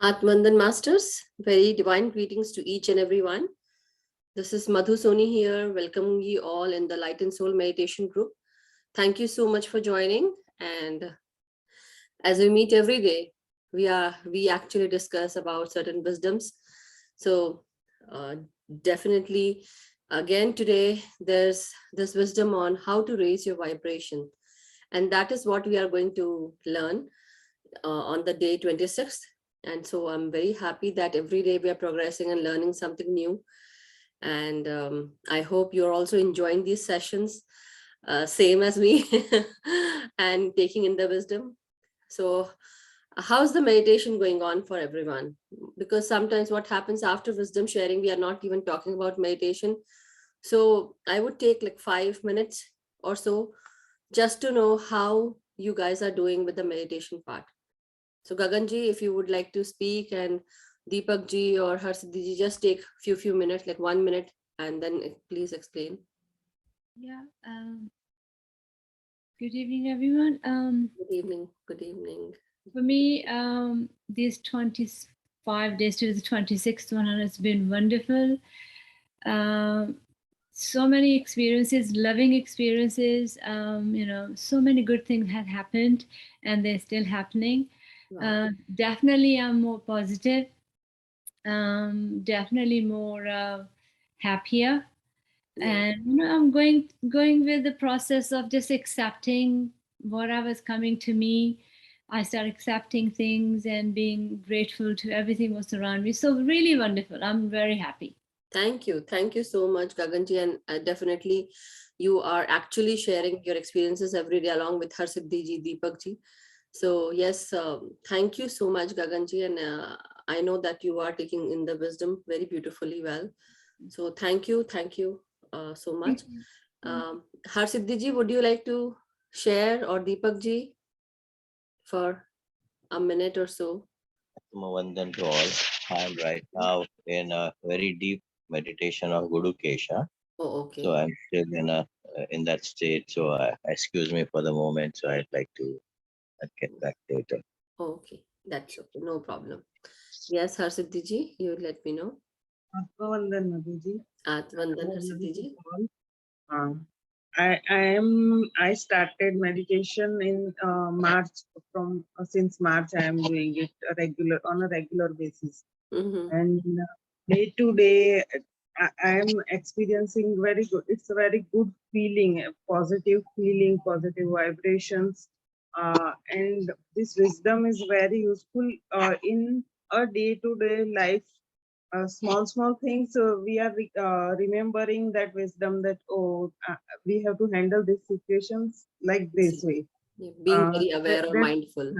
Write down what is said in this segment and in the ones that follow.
Atmandan Masters, very divine greetings to each and every one. This is Madhu Soni here, welcoming you all in the Light and Soul Meditation Group. Thank you so much for joining. And as we meet every day, we actually discuss about certain wisdoms. So uh, definitely, again today, there's this wisdom on how to raise your vibration. And that is what we are going to learn on the day 26th. And so I'm very happy that every day we are progressing and learning something new. And I hope you're also enjoying these sessions, same as me, and taking in the wisdom. So how's the meditation going on for everyone? Because sometimes what happens after wisdom sharing, we are not even talking about meditation. So I would take like 5 minutes or so just to know how you guys are doing with the meditation part. So Gaganji, if you would like to speak, and Deepak ji or Harsiddhi ji, just take few minutes, like 1 minute, and then please explain. Yeah. Good evening, everyone. Good evening. Good evening. For me, these 25 days to the 26th one has been wonderful. So many experiences, loving experiences. So many good things have happened, and they're still happening. Wow. Definitely, I'm more positive. Definitely more happier. Yeah. And I'm going with the process of just accepting whatever's coming to me. I start accepting things and being grateful to everything what's around me. So really wonderful. I'm very happy. Thank you. Thank you so much, Gaganji. And definitely you are actually sharing your experiences every day along with Harsiddhi ji, Deepak ji. So yes, thank you so much, Gaganji. And I know that you are taking in the wisdom very beautifully well. So thank you. Thank you so much. Thank you. Thank you. Harsiddhi ji, would you like to share, or Deepak ji, for a minute or so? Vandan to all. I am right now in a very deep meditation of Guru Kesha. Oh, So okay. I'm still in that state. So excuse me for the moment. So I'd like to get back later. Okay. That's okay. No problem. Yes, Harsiddhi ji, you let me know. Vandan Madhuji. Atmandan Harsiddhi ji. Uh, I started meditation in March. From since March I am doing it on a regular basis, Mm-hmm. and day to day I am experiencing very good. It's a very good feeling, a positive feeling, positive vibrations, and this wisdom is very useful in a day to day life. Small things, we are remembering that wisdom, that we have to handle these situations like this See, way. being very aware or That mindful.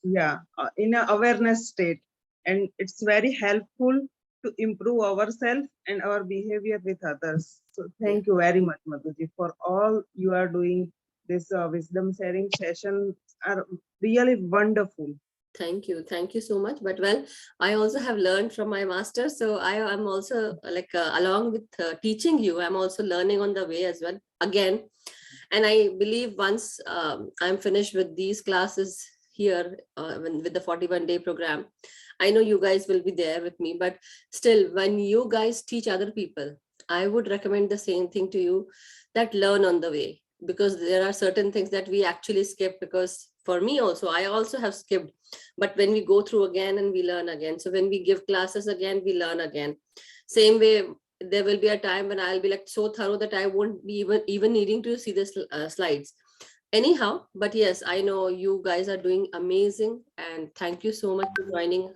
yeah, in a awareness state, and it's very helpful to improve ourselves and our behavior with others. So Yeah. thank you very much, Madhuji, for all you are doing. This wisdom sharing sessions are really wonderful. Thank you. Thank you so much. But well, I also have learned from my master. So I am also like, along with teaching you, I'm also learning on the way as well. Again, and I believe once I'm finished with these classes here with the 41-day program, I know you guys will be there with me. But still, when you guys teach other people, I would recommend the same thing to you, that learn on the way, because there are certain things that we actually skip. Because for me also, I also have skipped, but when we go through again and we learn again, so when we give classes again, we learn again. Same way, there will be a time when I'll be like so thorough that I won't be even needing to see the slides anyhow. But yes, I know you guys are doing amazing, and thank you so much for joining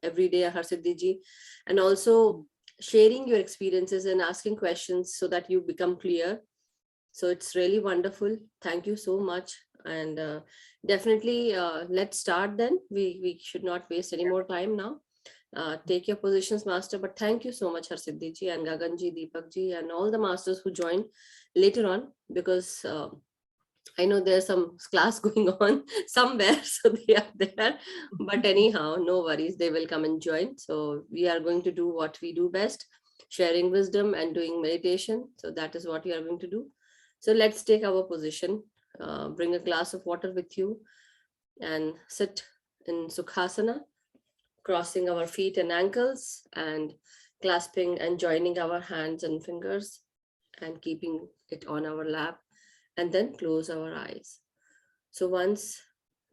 every day, Harsiddhi ji, and also sharing your experiences and asking questions so that you become clear. So it's really wonderful. Thank you so much. And definitely, let's start then. We should not waste any more time now. Take your positions, master. But thank you so much, Harsiddhi ji and Gaganji, Deepak ji, and all the masters who joined later on, because I know there's some class going on somewhere, so they are there. But anyhow, no worries, they will come and join. So we are going to do what we do best, sharing wisdom and doing meditation. So that is what we are going to do. So let's take our position. Bring a glass of water with you and sit in Sukhasana. crossing our feet and ankles and clasping and joining our hands and fingers and keeping it on our lap, and then close our eyes. So once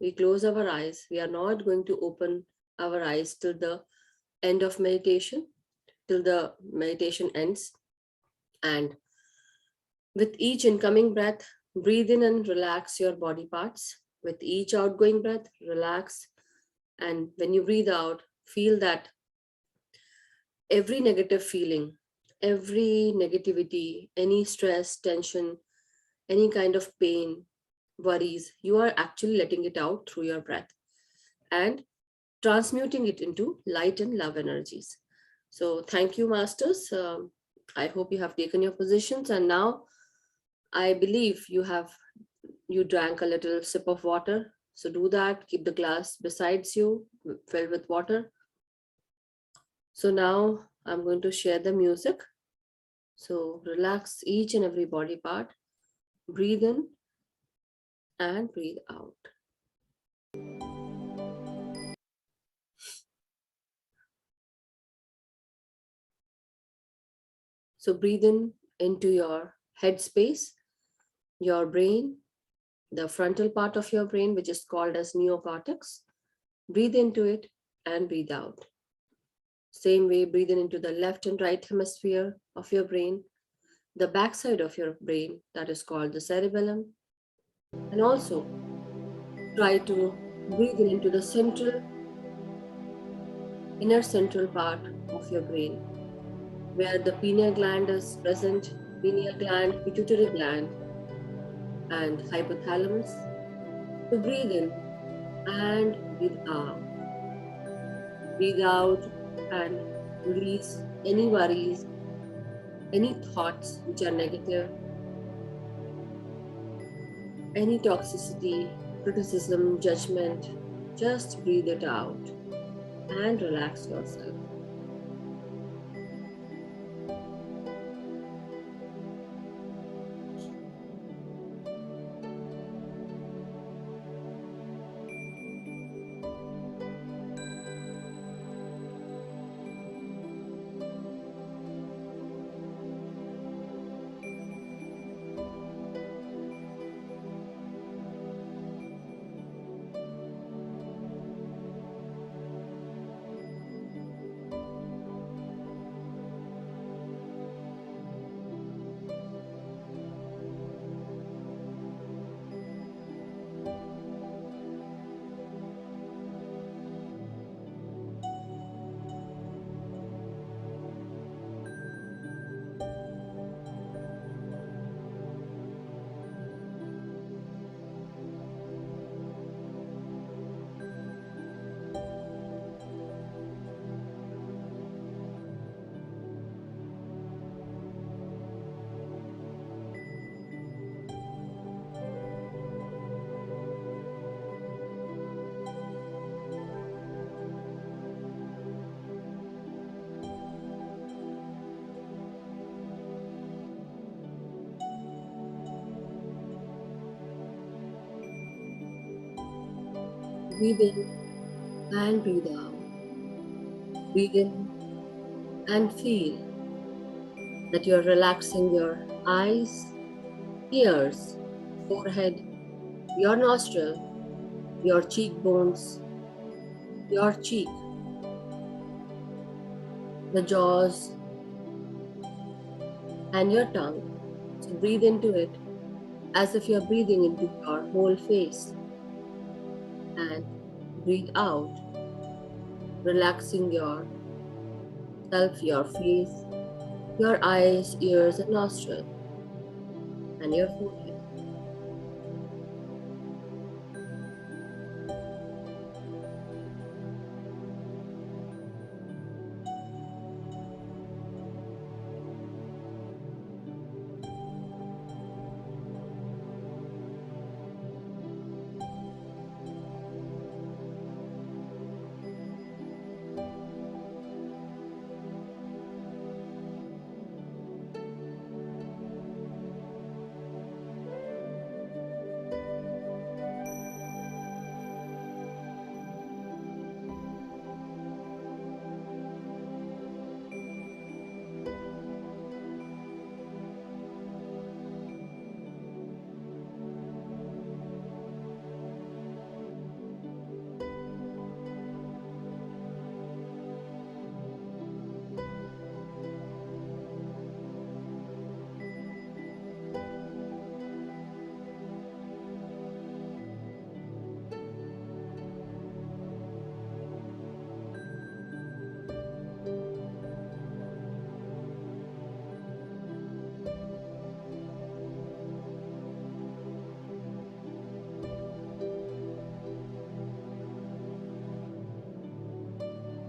we close our eyes, we are not going to open our eyes till the end of meditation, till the meditation ends. And with each incoming breath, breathe in and relax your body parts. With each outgoing breath, relax. And when you breathe out, feel that every negative feeling, every negativity, any stress, tension, any kind of pain, worries, you are actually letting it out through your breath and transmuting it into light and love energies. So thank you, masters. I hope you have taken your positions, and now I believe you drank a little sip of water. So do that, keep the glass besides you filled with water. So now I'm going to share the music. So relax each and every body part, breathe in and breathe out. So breathe in into your head space, your brain, the frontal part of your brain, which is called as neocortex. Breathe into it and breathe out. Same way, breathe in into the left and right hemisphere of your brain, the backside of your brain, that is called the cerebellum. And also try to breathe in into the inner central part of your brain, where the pineal gland is present, pineal gland, pituitary gland, and hypothalamus. So breathe in and breathe out. Breathe out and release any worries, any thoughts which are negative, any toxicity, criticism, judgment. Just breathe it out and relax yourself. Breathe in and breathe out. Breathe in and feel that you're relaxing your eyes, ears, forehead, your nostril, your cheekbones, your cheek, the jaws, and your tongue. So breathe into it as if you're breathing into your whole face. And breathe out, relaxing yourself, your face, your eyes, ears, and nostril, and your forehead.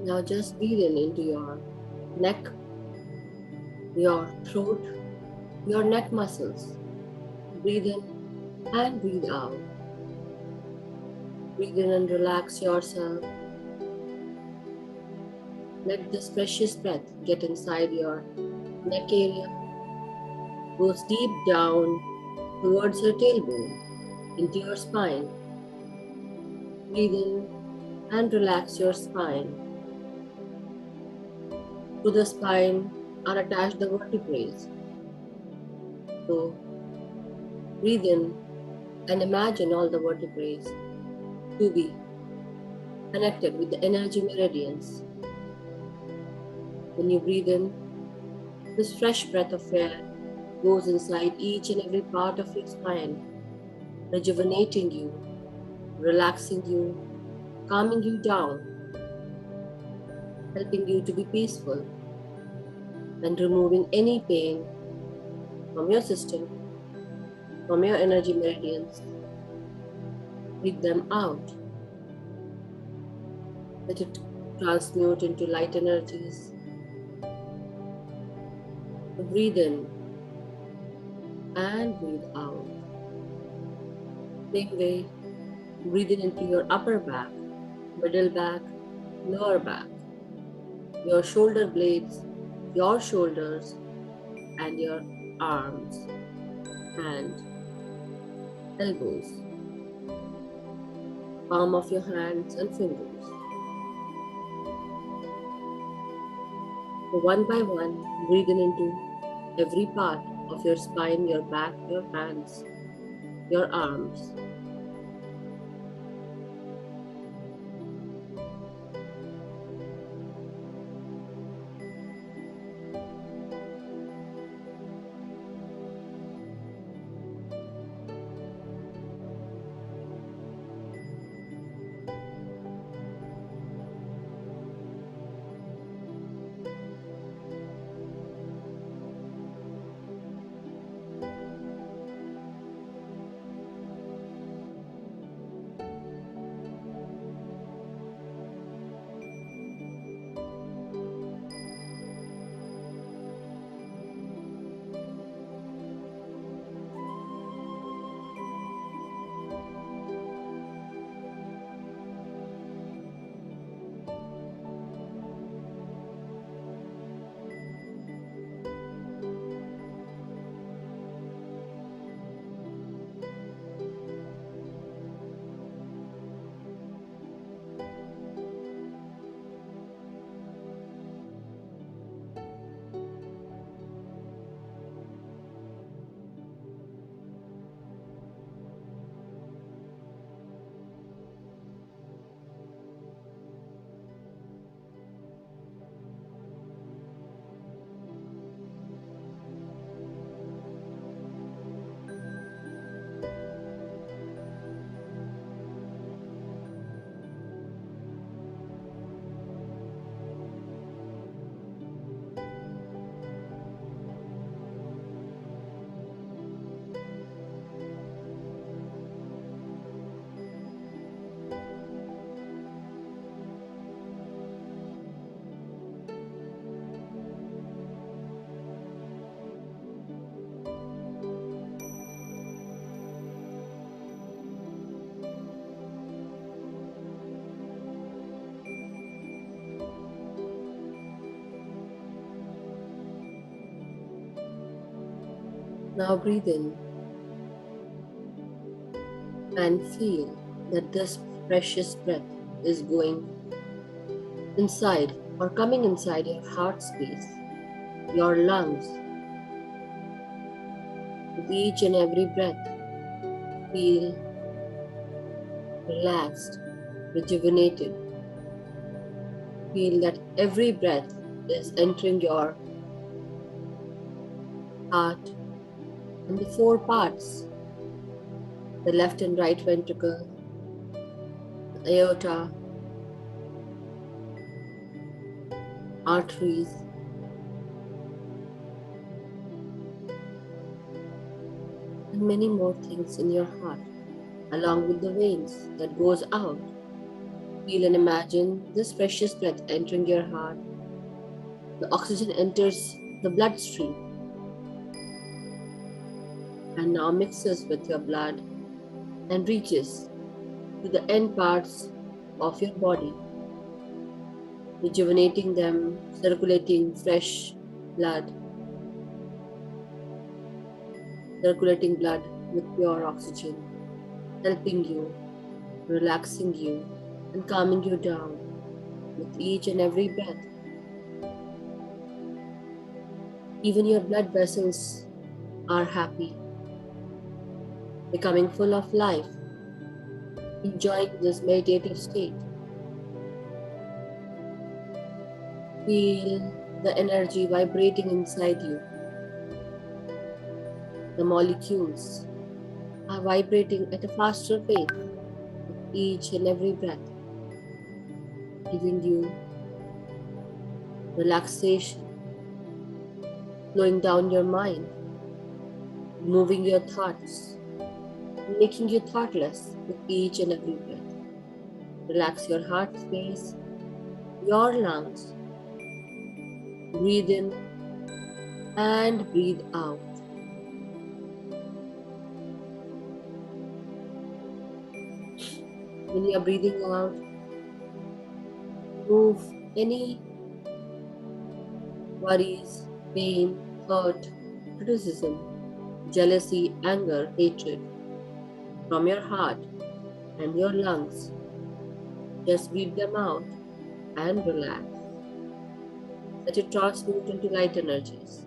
Now just breathe in into your neck, your throat, your neck muscles. Breathe in and breathe out. Breathe in and relax yourself. Let this precious breath get inside your neck area. Goes deep down towards your tailbone, into your spine. Breathe in and relax your spine. To the spine are attached the vertebrae. So breathe in and imagine all the vertebrae to be connected with the energy meridians. When you breathe in, this fresh breath of air goes inside each and every part of your spine, rejuvenating you, relaxing you, calming you down, helping you to be peaceful, and removing any pain from your system, from your energy meridians. Breathe them out. Let it transmute into light energies. So breathe in and breathe out. Same way, breathing into your upper back, middle back, lower back, your shoulder blades, your shoulders, and your arms, hand, elbows, palm of your hands and fingers. So one by one, breathing into every part of your spine, your back, your hands, your arms. Now breathe in and feel that this precious breath is going inside or coming inside your heart space, your lungs. With each and every breath, feel relaxed, rejuvenated. Feel that every breath is entering your heart and the four parts, the left and right ventricle, the aorta, arteries, and many more things in your heart, along with the veins that goes out. Feel and imagine this precious breath entering your heart. The oxygen enters the bloodstream and now mixes with your blood and reaches to the end parts of your body, rejuvenating them, circulating fresh blood, circulating blood with pure oxygen, helping you, relaxing you, and calming you down with each and every breath. Even your blood vessels are happy, becoming full of life, enjoying this meditative state. Feel the energy vibrating inside you. The molecules are vibrating at a faster pace with each and every breath, giving you relaxation, slowing down your mind, moving your thoughts, making you thoughtless with each and every breath. Relax your heart space, your lungs. Breathe in and breathe out. When you are breathing out, move any worries, pain, hurt, criticism, jealousy, anger, hatred from your heart and your lungs. Just breathe them out and relax. Let it transmute into light energies.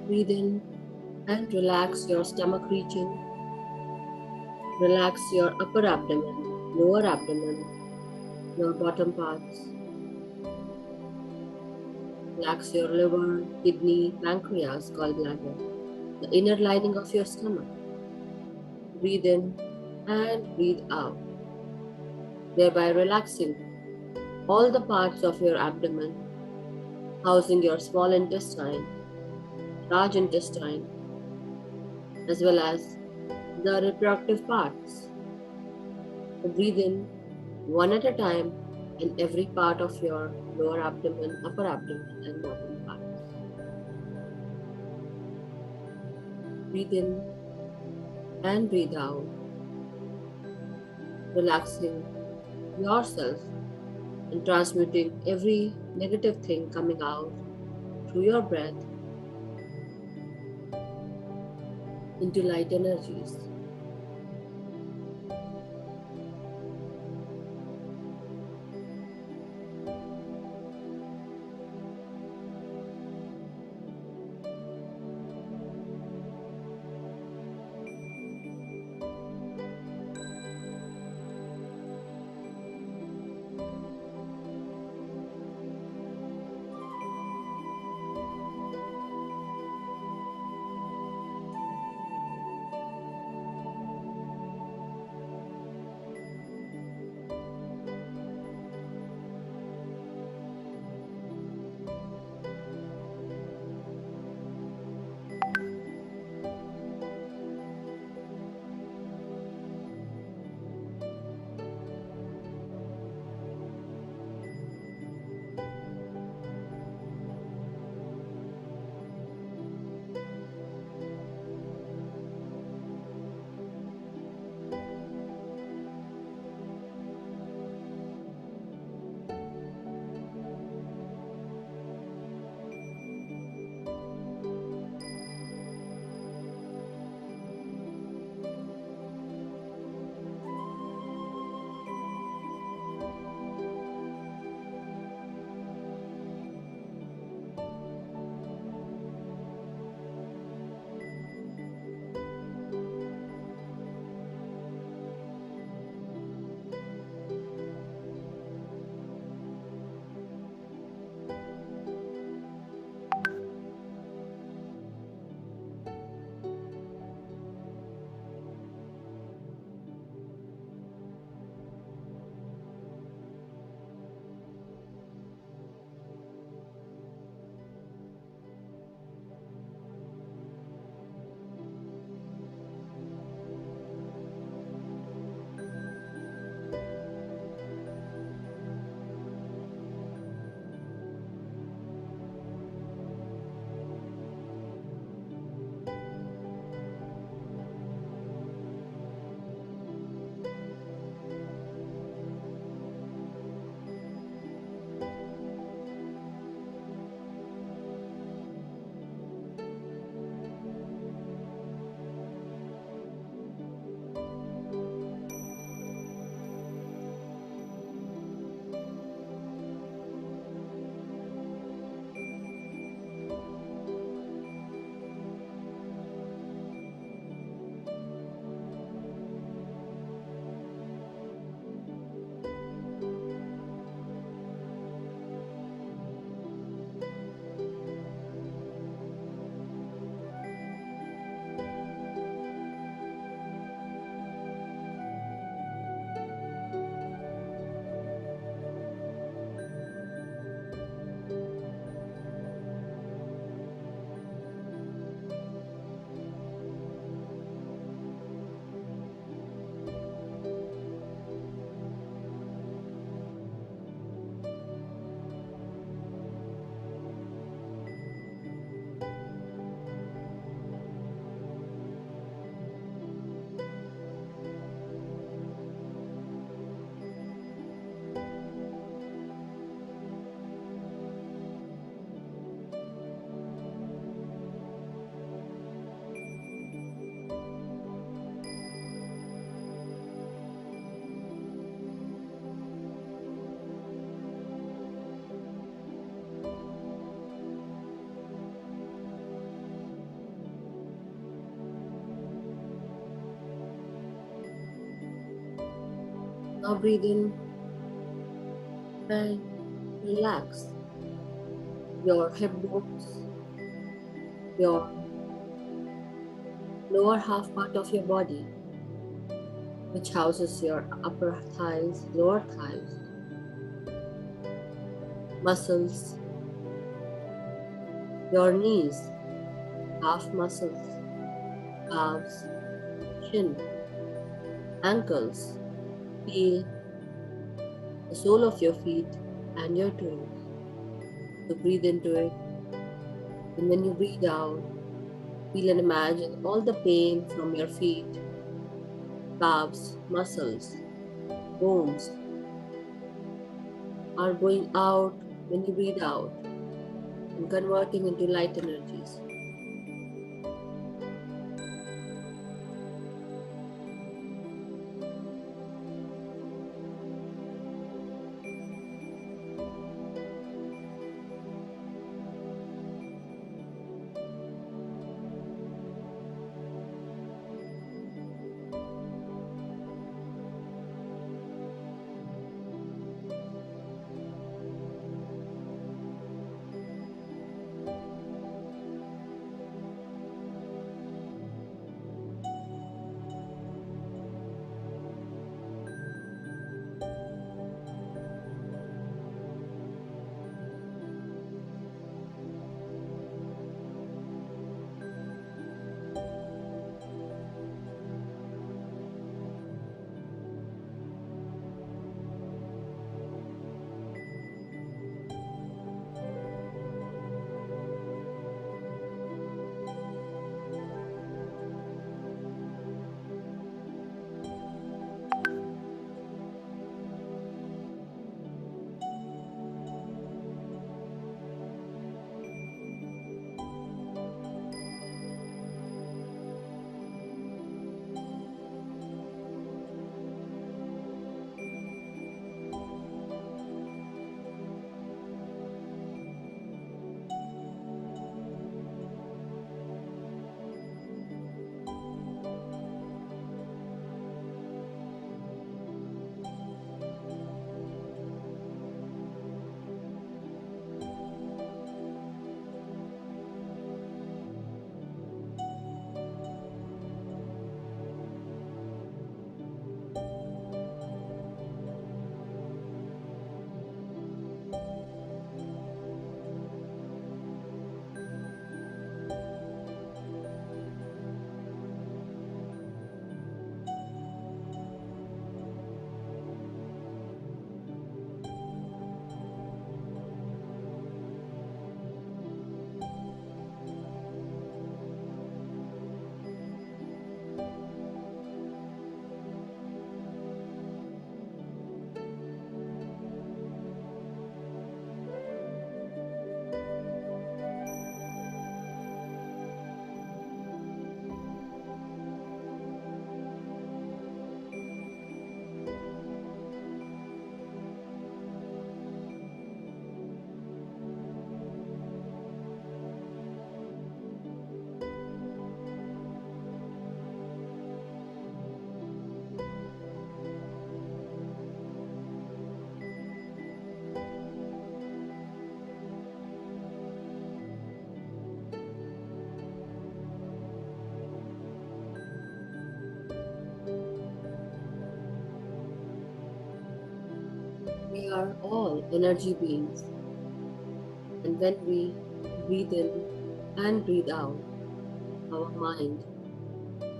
Breathe in and relax your stomach region. Relax your upper abdomen, lower abdomen, your bottom parts. Relax your liver, kidney, pancreas, gallbladder, the inner lining of your stomach. Breathe in and breathe out, thereby relaxing all the parts of your abdomen, housing your small intestine, large intestine, as well as the reproductive parts. So breathe in one at a time in every part of your lower abdomen, upper abdomen, and bottom parts. Breathe in and breathe out, relaxing yourself and transmuting every negative thing coming out through your breath into light energies. Now breathe in and relax your hip bones, your lower half part of your body, which houses your upper thighs, lower thighs, muscles, your knees, calf muscles, calves, shin, ankles. Feel the sole of your feet and your toes. So breathe into it, and when you breathe out, feel and imagine all the pain from your feet, calves, muscles, bones are going out when you breathe out and converting into light energies. We are all energy beings, and when we breathe in and breathe out, our mind,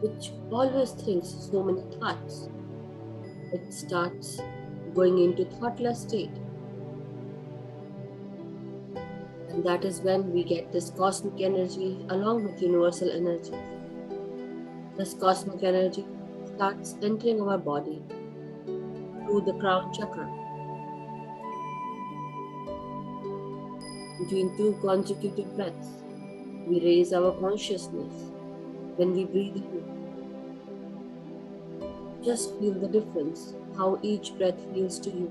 which always thinks so many thoughts, it starts going into thoughtless state. And that is when we get this cosmic energy along with universal energy. This cosmic energy starts entering our body through the crown chakra. Between two consecutive breaths, we raise our consciousness. When we breathe in, just feel the difference, how each breath feels to you.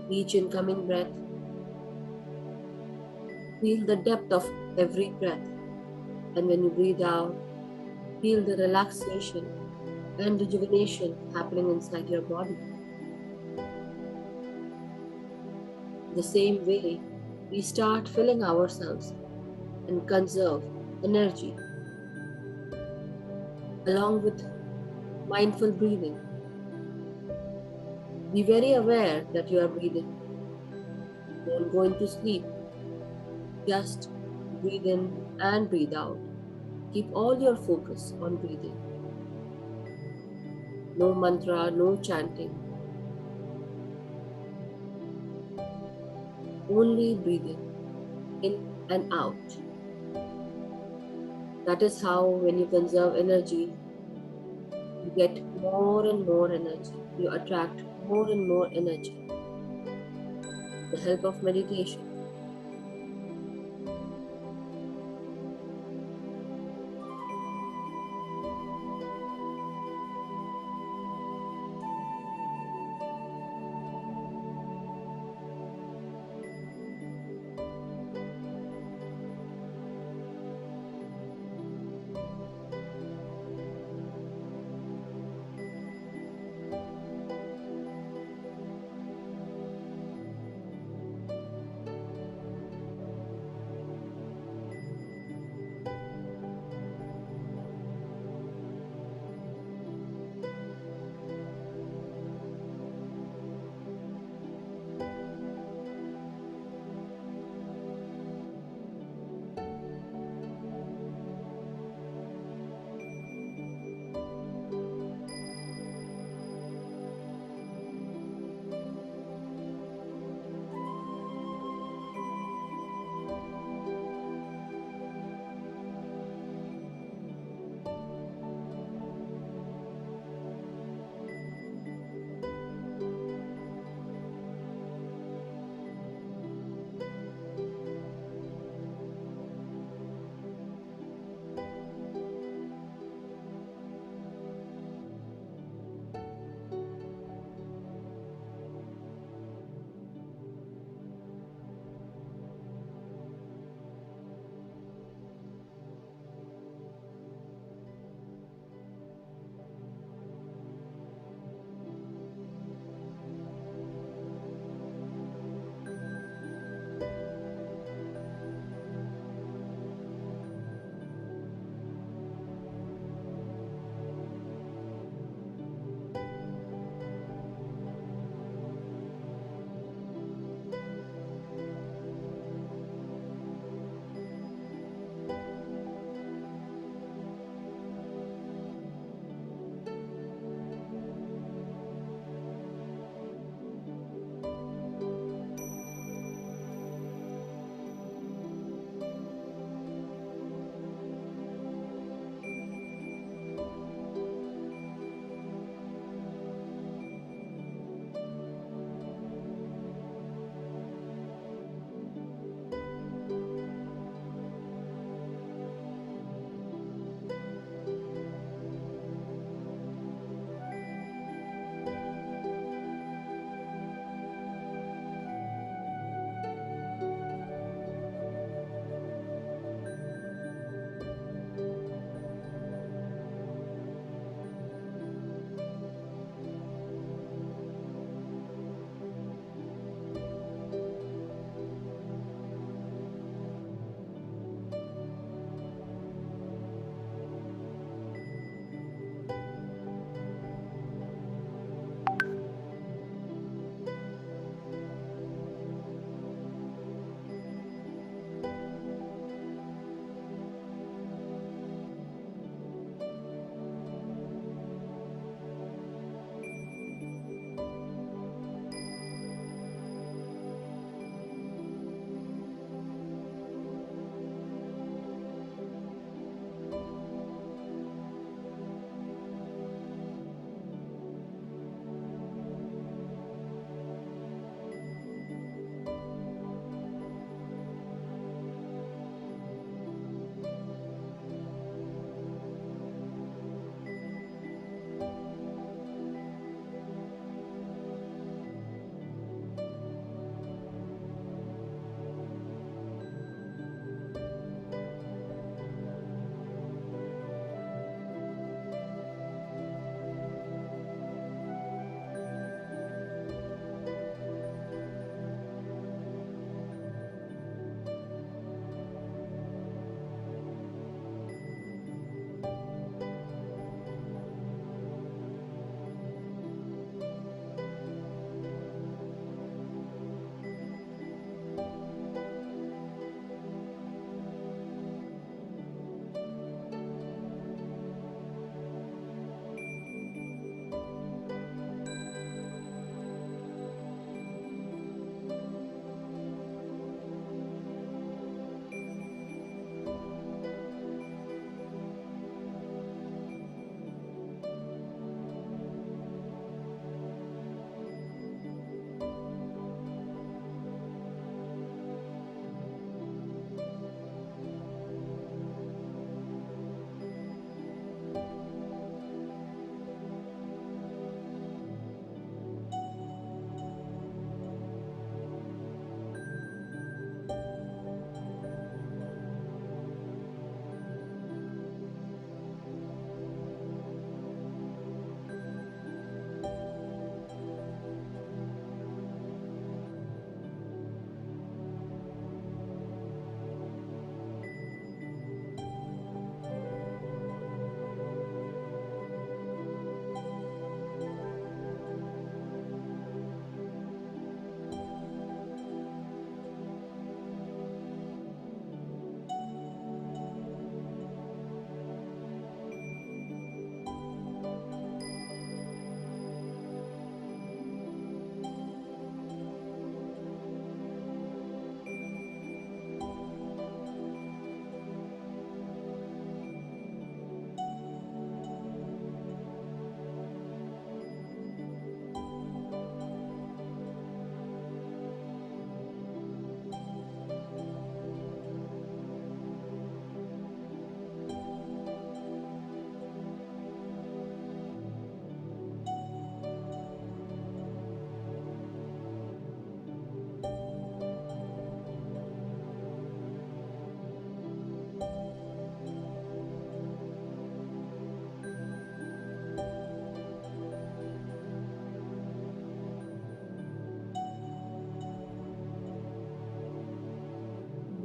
Each incoming breath, feel the depth of every breath. And when you breathe out, feel the relaxation and rejuvenation happening inside your body. The same way, we start filling ourselves and conserve energy along with mindful breathing. Be very aware that you are breathing. Don't go into sleep. Just breathe in and breathe out. Keep all your focus on breathing. No mantra, no chanting. Only breathing in and out. That is how, when you conserve energy, you get more and more energy. You attract more and more energy. With the help of meditation.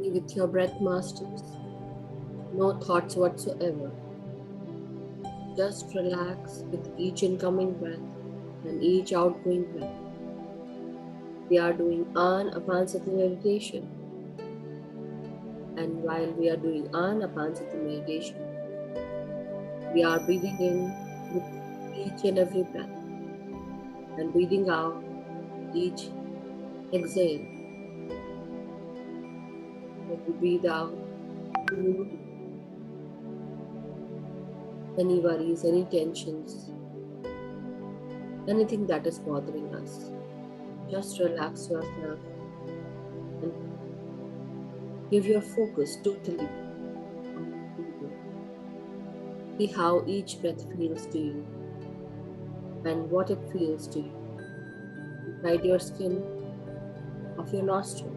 Be with your breath, masters. No thoughts whatsoever. Just relax with each incoming breath and each outgoing breath. We are doing Anapansati meditation. And while we are doing Anapansati meditation, we are breathing in with each and every breath and breathing out each exhale. When we breathe out, remove any worries, any tensions, anything that is bothering us. Just relax yourself and give your focus totally on breathing. See how each breath feels to you and what it feels to you inside your skin of your nostril.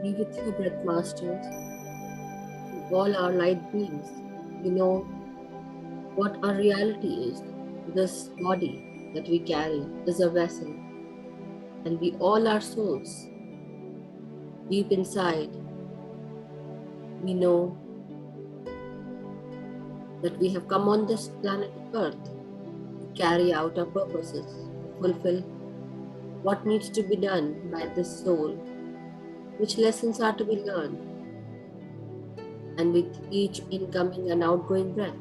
Be with your breath masters, all our light beings. We know what our reality is. This body that we carry is a vessel, and we all are souls. Deep inside, we know that we have come on this planet Earth to carry out our purposes, to fulfill what needs to be done by this soul, which lessons are to be learned, and with each incoming and outgoing breath,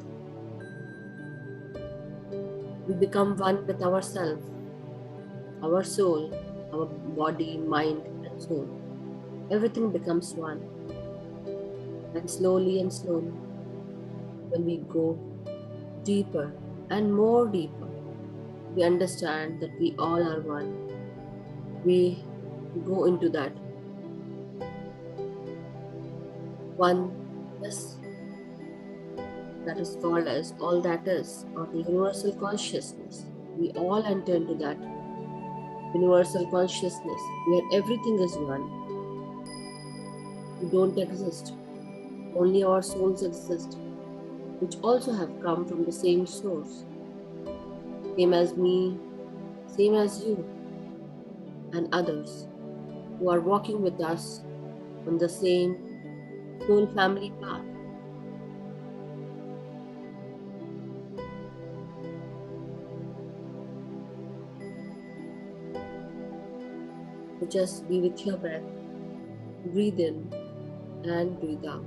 we become one with ourselves, our soul, our body, mind, and soul. Everything becomes one. And slowly, when we go deeper and more deeper, we understand that we all are one. We go into that oneness that is called as all that is, or the universal consciousness. We all enter into that universal consciousness where everything is one. We don't exist, only our souls exist, which also have come from the same source, same as me, same as you, and others who are walking with us on the same soul family path. So just be with your breath, breathe in and breathe out.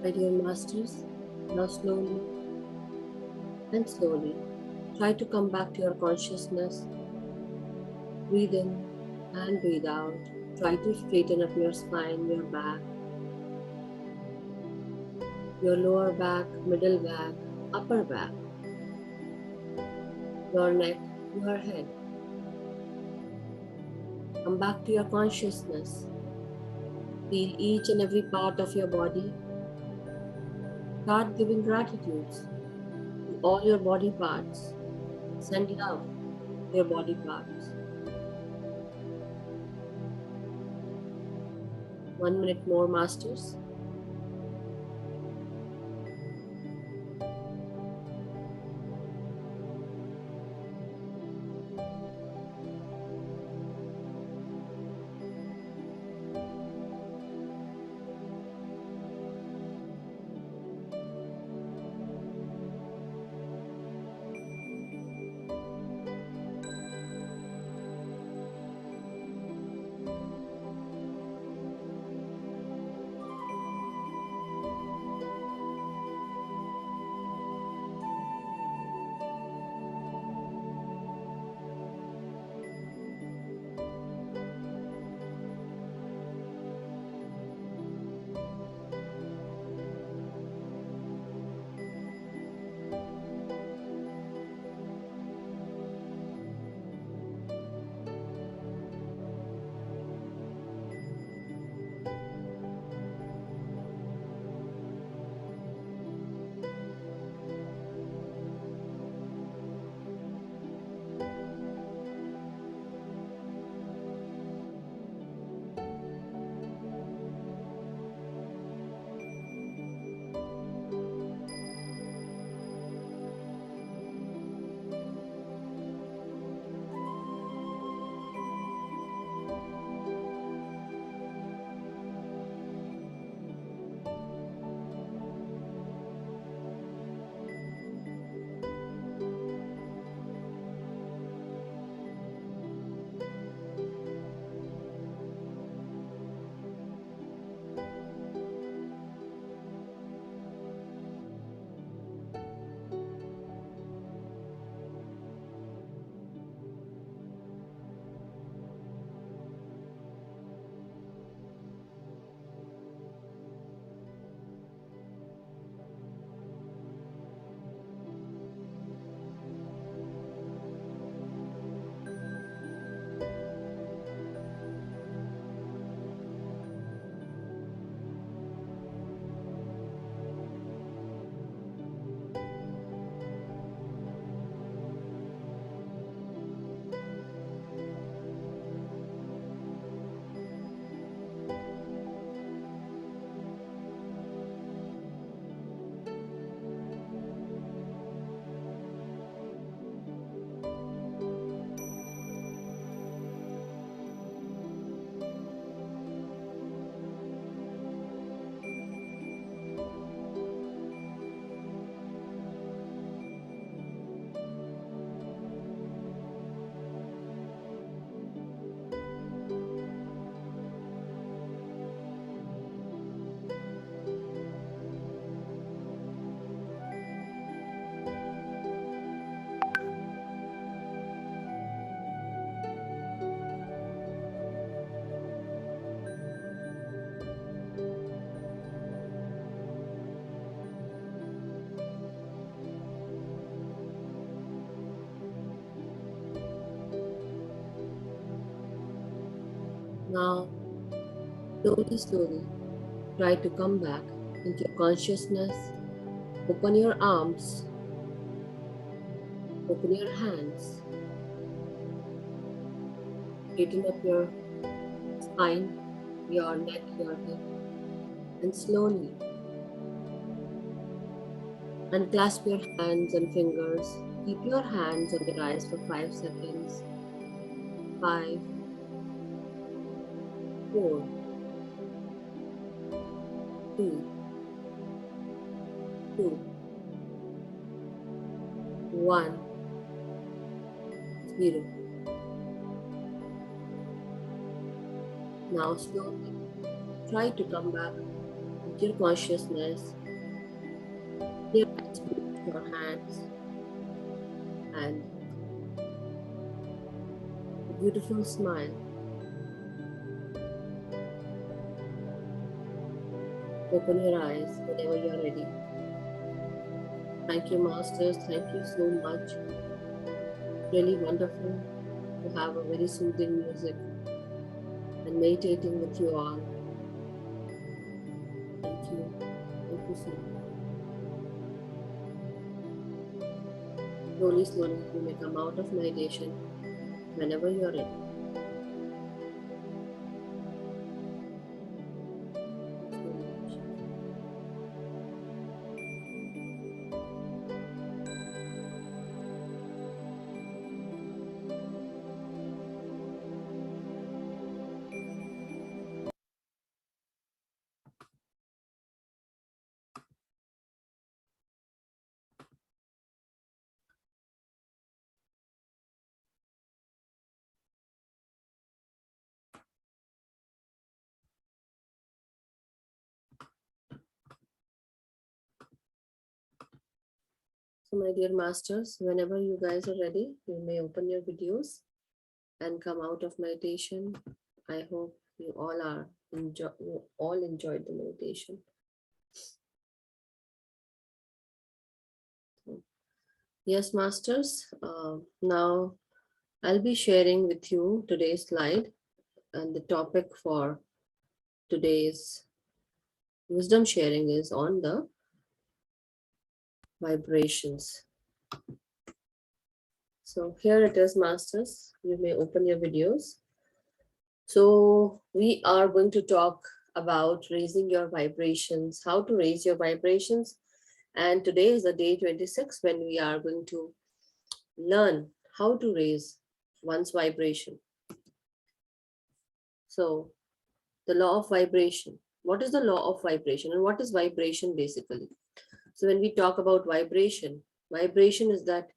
My dear masters, now slowly and slowly try to come back to your consciousness. Breathe in and breathe out. Try to straighten up your spine, your back, your lower back, middle back, upper back, your neck, your head. Come back to your consciousness. Feel each and every part of your body. Start giving gratitudes to all your body parts. Send love to your body parts. 1 minute more, masters. Now, slowly, slowly, try to come back into your consciousness. Open your arms, open your hands, straighten up your spine, your neck, your head, and slowly unclasp your hands and fingers. Keep your hands on your eyes for 5 seconds. 5, 4, 3, 2, 1, 0. Now slowly try to come back into your consciousness, your eyes, your hands, and a beautiful smile. Open your eyes whenever you are ready. Thank you, Masters. Thank you so much. Really wonderful to have a very soothing music and meditating with you all. Thank you. Thank you so much. Slowly, slowly, you may come out of meditation whenever you are ready. So my dear masters, whenever you guys are ready, you may open your videos and come out of meditation. I hope you all enjoyed the meditation. Yes, masters. Now I'll be sharing with you today's slide, and the topic for today's wisdom sharing is on the vibrations. So here it is, masters. You may open your videos. So we are going to talk about raising your vibrations, how to raise your vibrations. And today is the day 26 when we are going to learn how to raise one's vibration. So the law of vibration. What is the law of vibration and what is vibration basically? So when we talk about vibration, vibration is that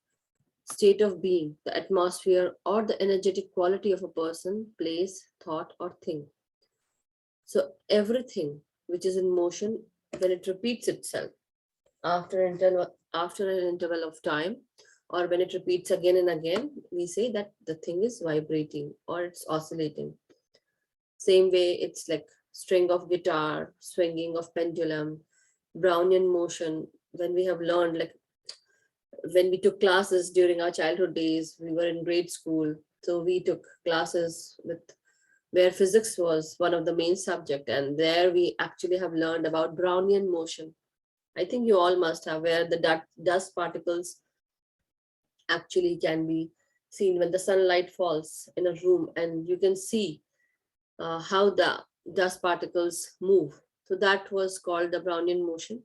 state of being, the atmosphere or the energetic quality of a person, place, thought or thing. So everything which is in motion, when it repeats itself after an interval of time, or when it repeats again and again, we say that the thing is vibrating or it's oscillating. Same way, it's like string of guitar, swinging of pendulum, Brownian motion. When we have learned, like when we took classes during our childhood days, we were in grade school. So we took classes with where physics was one of the main subject, and there we actually have learned about Brownian motion. I think you all must have, where the dust particles actually can be seen when the sunlight falls in a room, and you can see how the dust particles move. So that was called the Brownian motion.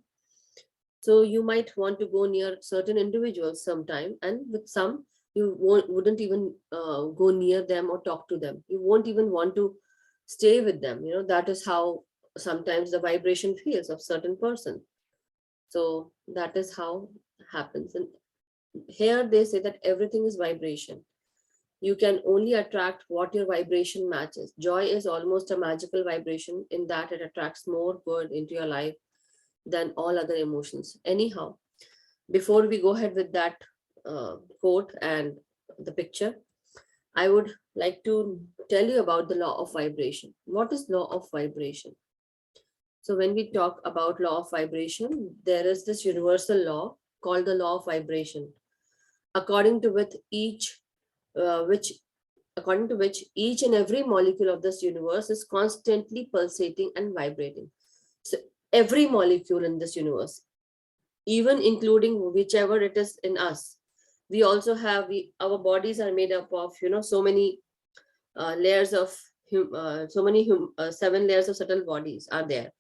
So you might want to go near certain individuals sometime, and with some, you wouldn't even go near them or talk to them. You won't even want to stay with them. You know, that is how sometimes the vibration feels of certain person. So that is how it happens. And here they say that everything is vibration. You can only attract what your vibration matches. Joy is almost a magical vibration in that it attracts more good into your life than all other emotions. Anyhow, before we go ahead with that quote and the picture, I would like to tell you about the law of vibration. What is law of vibration? So when we talk about law of vibration, there is this universal law called the law of vibration, according to which each and every molecule of this universe is constantly pulsating and vibrating. So every molecule in this universe, even including whichever it is in us, we also have, our bodies are made up of, so many layers of, 7 layers of subtle bodies are there.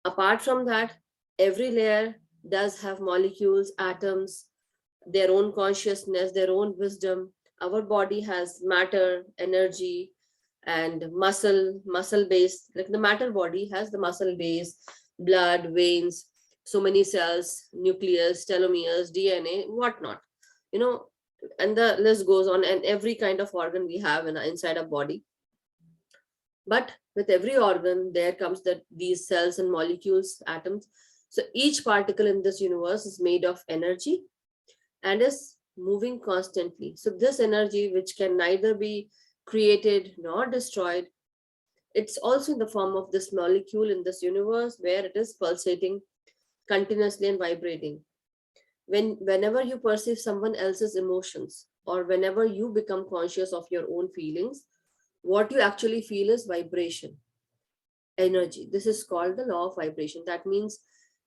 Apart from that, every layer does have molecules, atoms, their own consciousness, their own wisdom. Our body has matter, energy, and muscle base. Like the matter body has the muscle base, blood, veins, so many cells, nucleus, telomeres, DNA, whatnot. And the list goes on, and every kind of organ we have inside our body. But with every organ, there comes these cells and molecules, atoms. So each particle in this universe is made of energy and is moving constantly. So this energy, which can neither be created nor destroyed, it's also in the form of this molecule in this universe where it is pulsating continuously and vibrating. Whenever you perceive someone else's emotions, or whenever you become conscious of your own feelings, what you actually feel is vibration, energy. This is called the law of vibration. That means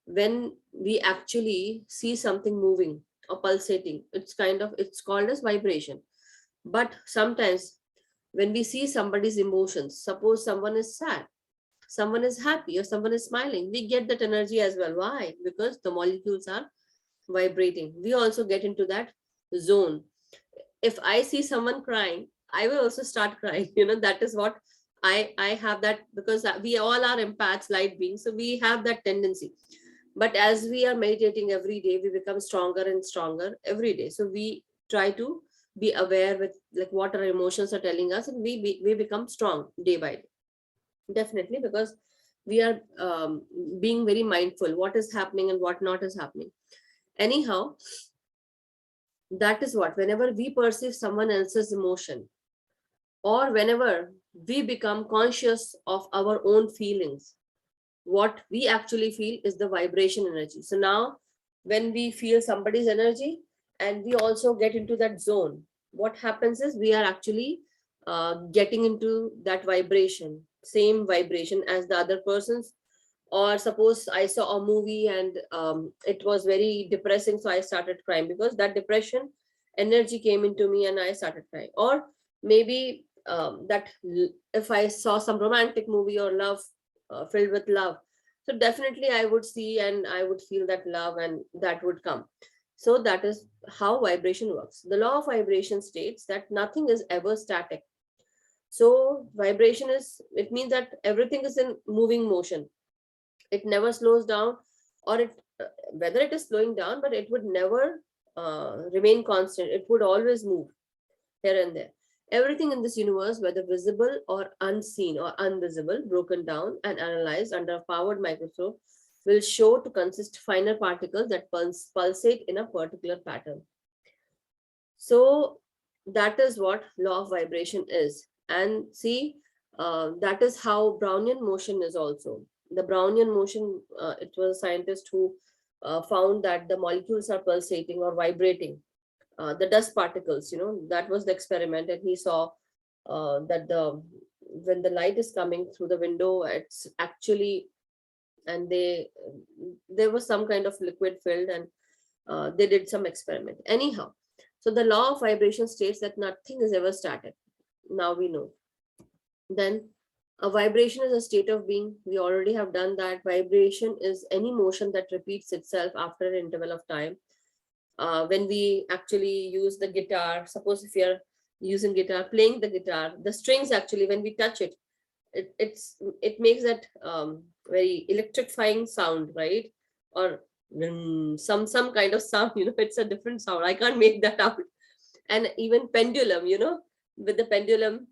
when we actually see something moving or pulsating, it's called as vibration. But sometimes when we see somebody's emotions, suppose someone is sad, someone is happy, or someone is smiling, we get that energy as well. Why? Because the molecules are vibrating. We also get into that zone. If I see someone crying, I will also start crying. That is what I have, that because we all are empaths, light beings, so we have that tendency. But as we are meditating every day, we become stronger and stronger every day. So we try to be aware with like what our emotions are telling us, and we become strong day by day. Definitely, because we are being very mindful what is happening and what not is happening. Anyhow, that is what, whenever we perceive someone else's emotion, or whenever we become conscious of our own feelings, what we actually feel is the vibration energy. So now when we feel somebody's energy and we also get into that zone, what happens is we are actually getting into that vibration, same vibration as the other person's. Or suppose I saw a movie and it was very depressing, so I started crying because that depression energy came into me and I started crying. Or maybe if I saw some romantic movie or love, filled with love, so definitely I would see and I would feel that love, and that would come. So that is how vibration works. The law of vibration states that nothing is ever static. So vibration it means that everything is in moving motion. It never slows down, or whether it is slowing down, but it would never remain constant. It would always move here and there. Everything in this universe, whether visible or unseen or invisible, broken down and analyzed under a powered microscope, will show to consist finer particles that pulsate in a particular pattern. So that is what law of vibration is. And see, that is how Brownian motion is also. The Brownian motion, it was a scientist who found that the molecules are pulsating or vibrating. The dust particles, that was the experiment. And he saw that when the light is coming through the window, it's actually, and there was some kind of liquid filled, and they did some experiment. Anyhow, so the law of vibration states that nothing is ever static. Now we know. Then a vibration is a state of being. We already have done that. Vibration is any motion that repeats itself after an interval of time. When we actually use the guitar, suppose if you're using guitar, playing the guitar, the strings actually, when we touch it, it makes that very electrifying sound, right? Or some kind of sound, it's a different sound. I can't make that out. And even pendulum, with the pendulum,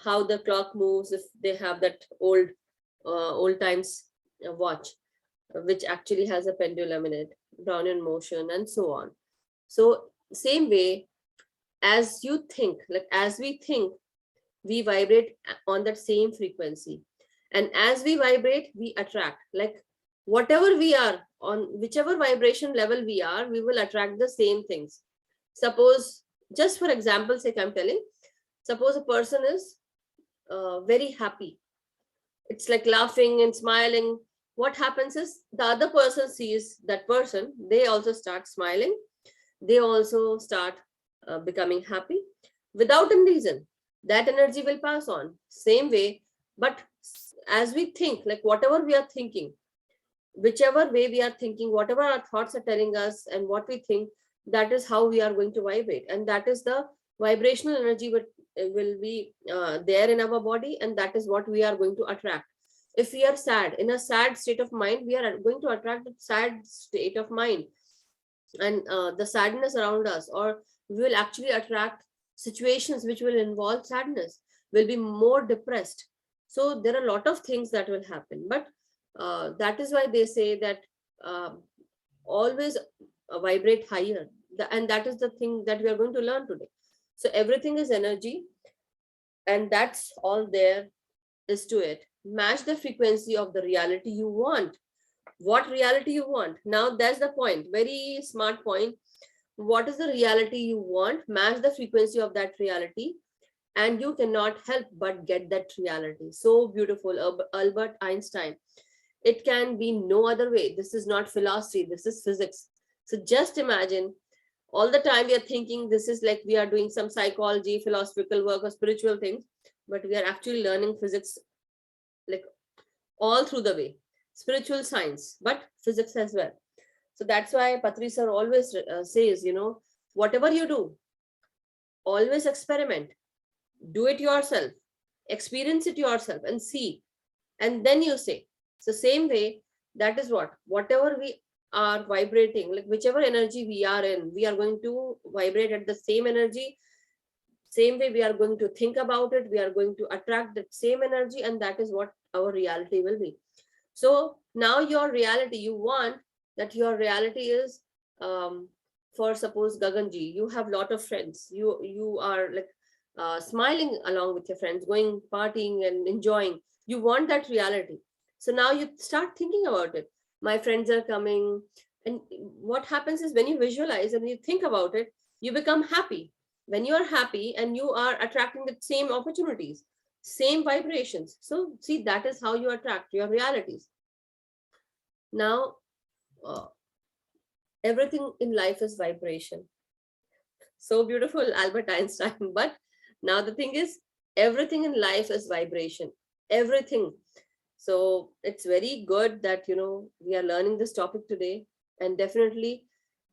how the clock moves, if they have that old times watch, which actually has a pendulum in it, Brownian motion, and so on. So same way, as you think, like as we think, we vibrate on that same frequency. And as we vibrate, we attract. Like whatever we are, on whichever vibration level we are, we will attract the same things. Suppose, just for example's sake, I'm telling, suppose a person is very happy. It's like laughing and smiling. What happens is the other person sees that person, they also start smiling. They also start becoming happy without any reason. That energy will pass on. Same way, but as we think, like whatever we are thinking, whichever way we are thinking, whatever our thoughts are telling us and what we think, that is how we are going to vibrate. And that is the vibrational energy will be there in our body, and that is what we are going to attract. If we are sad, in a sad state of mind, we are going to attract a sad state of mind and the sadness around us, or we will actually attract situations which will involve sadness. We'll be more depressed. So there are a lot of things that will happen, but that is why they say that always vibrate higher. And that is the thing that we are going to learn today. So everything is energy, and that's all there is to it. Match the frequency of the reality you want. What reality you want? Now that's the point. Very smart point. What is the reality you want? Match the frequency of that reality, and you cannot help but get that reality. So beautiful. Albert Einstein. It can be no other way. This is not philosophy, this is physics. So just imagine, all the time we are thinking this is like we are doing some psychology, philosophical work, or spiritual things, but we are actually learning physics, like all through the way. Spiritual science, but physics as well. So that's why Patri sir always says, whatever you do, always experiment, do it yourself, experience it yourself and see, and then you say. So same way, that is whatever we are vibrating, like whichever energy we are in, we are going to vibrate at the same energy. Same way we are going to think about it, we are going to attract that same energy, and that is what our reality will be. So now your reality, you want that your reality is, for suppose Gaganji, you have lot of friends, you are like smiling along with your friends, going partying and enjoying. You want that reality. So now you start thinking about it. My friends are coming. And what happens is, when you visualize and you think about it, you become happy. When you are happy and you are attracting the same opportunities, same vibrations. So see, that is how you attract your realities. Now, everything in life is vibration. So beautiful, Albert Einstein. But now the thing is, everything in life is vibration. Everything. So it's very good that, we are learning this topic today. And definitely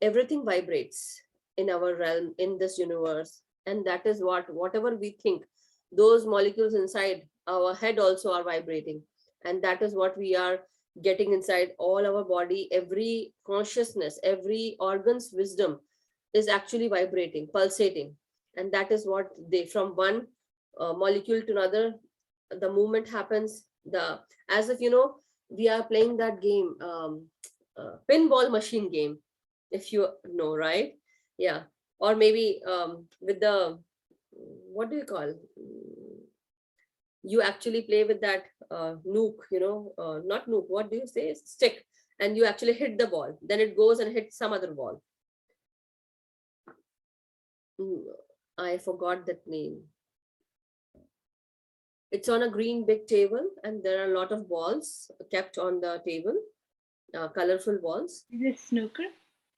everything vibrates in our realm, in this universe. And that is whatever we think, those molecules inside our head also are vibrating. And that is what we are getting inside all our body. Every consciousness, every organ's wisdom is actually vibrating, pulsating. And that is what they, from one molecule to another, the movement happens. As if, we are playing that game, pinball machine game, if you know, right? Yeah. Or maybe with the, what do you call? You actually play with that nuke, not nuke, what do you say? Stick. And you actually hit the ball. Then it goes and hits some other ball. I forgot that name. It's on a green big table, and there are a lot of balls kept on the table, colorful balls. Is it snooker?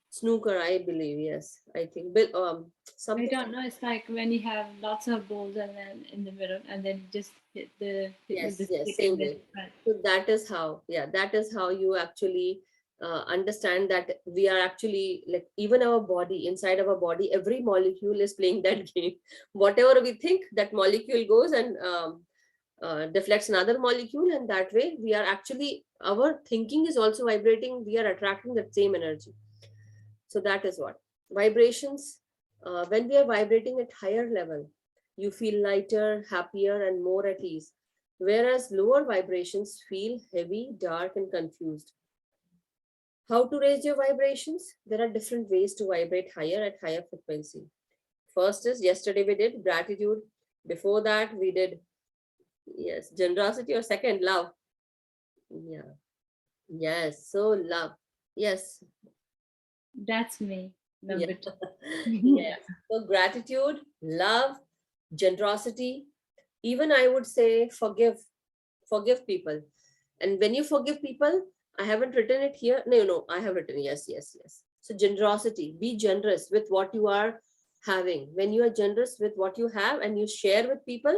Snooker, I believe, yes. I think something. I don't know. It's like when you have lots of balls and then in the middle, and then you just hit the Yes, stick same and then way. So that is how, that is how you actually understand that we are actually, like, even our body, inside our body, every molecule is playing that game. Whatever we think, that molecule goes and deflects another molecule, and that way we are actually, our thinking is also vibrating. We are attracting that same energy. So that is what vibrations. When we are vibrating at higher level, you feel lighter, happier, and more at ease. Whereas lower vibrations feel heavy, dark, and confused. How to raise your vibrations? There are different ways to vibrate higher at higher frequency. First is, yesterday we did gratitude. Before that we did, yes, generosity, or second, love. Yeah. Yes. So love. Yes. That's me. Number two. Yes. So gratitude, love, generosity, even I would say forgive people. And when you forgive people, I haven't written it here. No, I have written, yes. So generosity, be generous with what you are having. When you are generous with what you have and you share with people,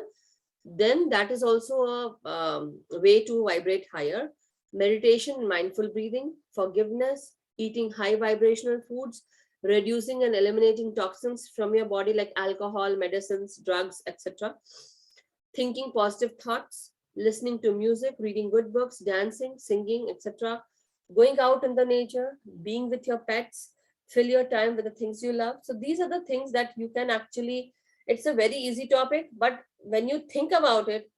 then that is also a way to vibrate higher. Meditation, mindful breathing, forgiveness, eating high vibrational foods, reducing and eliminating toxins from your body like alcohol, medicines, drugs, etc. Thinking positive thoughts, listening to music, reading good books, dancing, singing, etc. Going out in the nature, being with your pets, fill your time with the things you love. So these are the things that you can actually, it's a very easy topic, but when you think about it,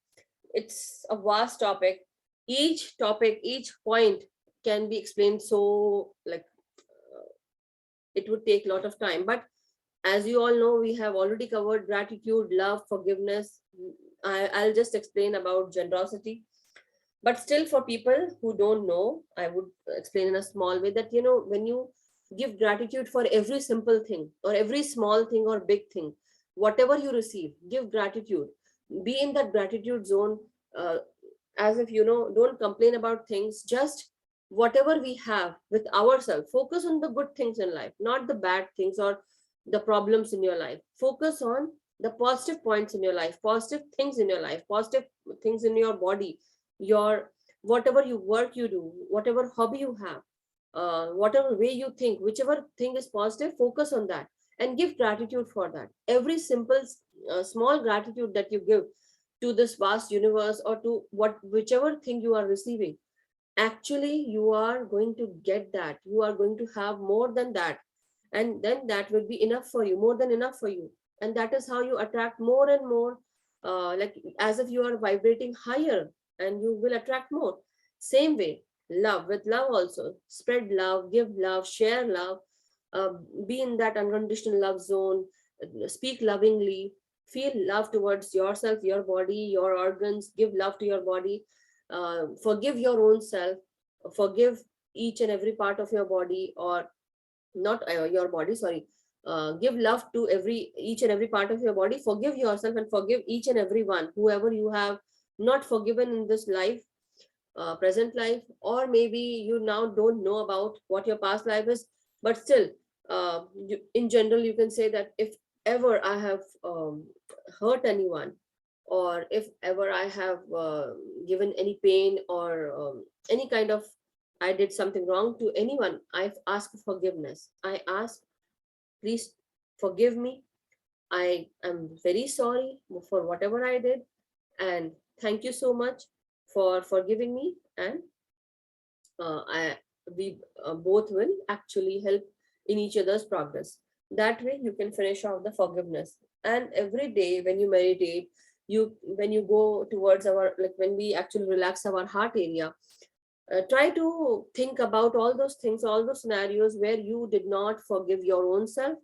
it's a vast topic. Each topic, each point can be explained, so like it would take a lot of time. But as you all know, we have already covered gratitude, love, forgiveness. I'll just explain about generosity. But still, for people who don't know, I would explain in a small way that, when you give gratitude for every simple thing or every small thing or big thing, whatever you receive, give gratitude. Be in that gratitude zone, uh, as if, don't complain about things, just whatever we have with ourselves. Focus on the good things in life, not the bad things or the problems in your life. Focus on the positive points in your life, positive things in your life, positive things in your body, your whatever you work you do, whatever hobby you have, whatever way you think, whichever thing is positive, focus on that and give gratitude for that. Every simple small gratitude that you give to this vast universe, or to whichever thing you are receiving, actually you are going to get that, you are going to have more than that, and then that will be enough for you, more than enough for you. And that is how you attract more and more, like as if you are vibrating higher, and you will attract more. Same way, love, with love also, spread love, give love, share love, uh, be in that unconditional love zone, speak lovingly, feel love towards yourself, your body, your organs, give love to your body, forgive your own self, forgive each and every part of your body, or not your body, sorry, give love to each and every part of your body, forgive yourself, and forgive each and every one, whoever you have not forgiven in this life, present life, or maybe you now don't know about what your past life is. But still, in general, you can say that if ever I have hurt anyone, or if ever I have given any pain, or any kind of, I did something wrong to anyone, I've asked forgiveness. I ask, please forgive me. I am very sorry for whatever I did, and thank you so much for forgiving me. And we both will actually help in each other's progress. That way, you can finish off the forgiveness. And every day when you meditate, when you go towards our, like when we actually relax our heart area, try to think about all those things, all those scenarios where you did not forgive your own self,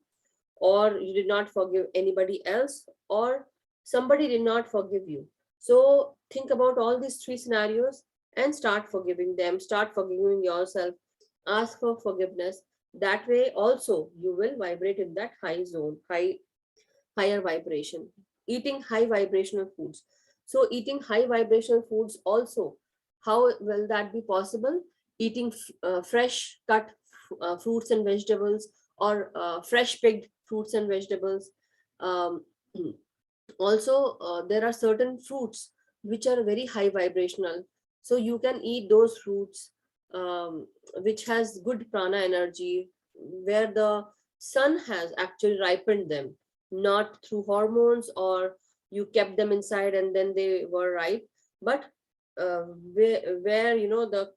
or you did not forgive anybody else, or somebody did not forgive you. So think about all these three scenarios and start forgiving them, start forgiving yourself, ask for forgiveness. That way also you will vibrate in that high zone, higher vibration. Eating high vibrational foods. So eating high vibrational foods also, how will that be possible? Eating fresh cut fruits and vegetables, or fresh picked fruits and vegetables. um, Also, there are certain fruits which are very high vibrational, so you can eat those fruits, which has good prana energy, where the sun has actually ripened them, not through hormones, or you kept them inside and then they were ripe, but where the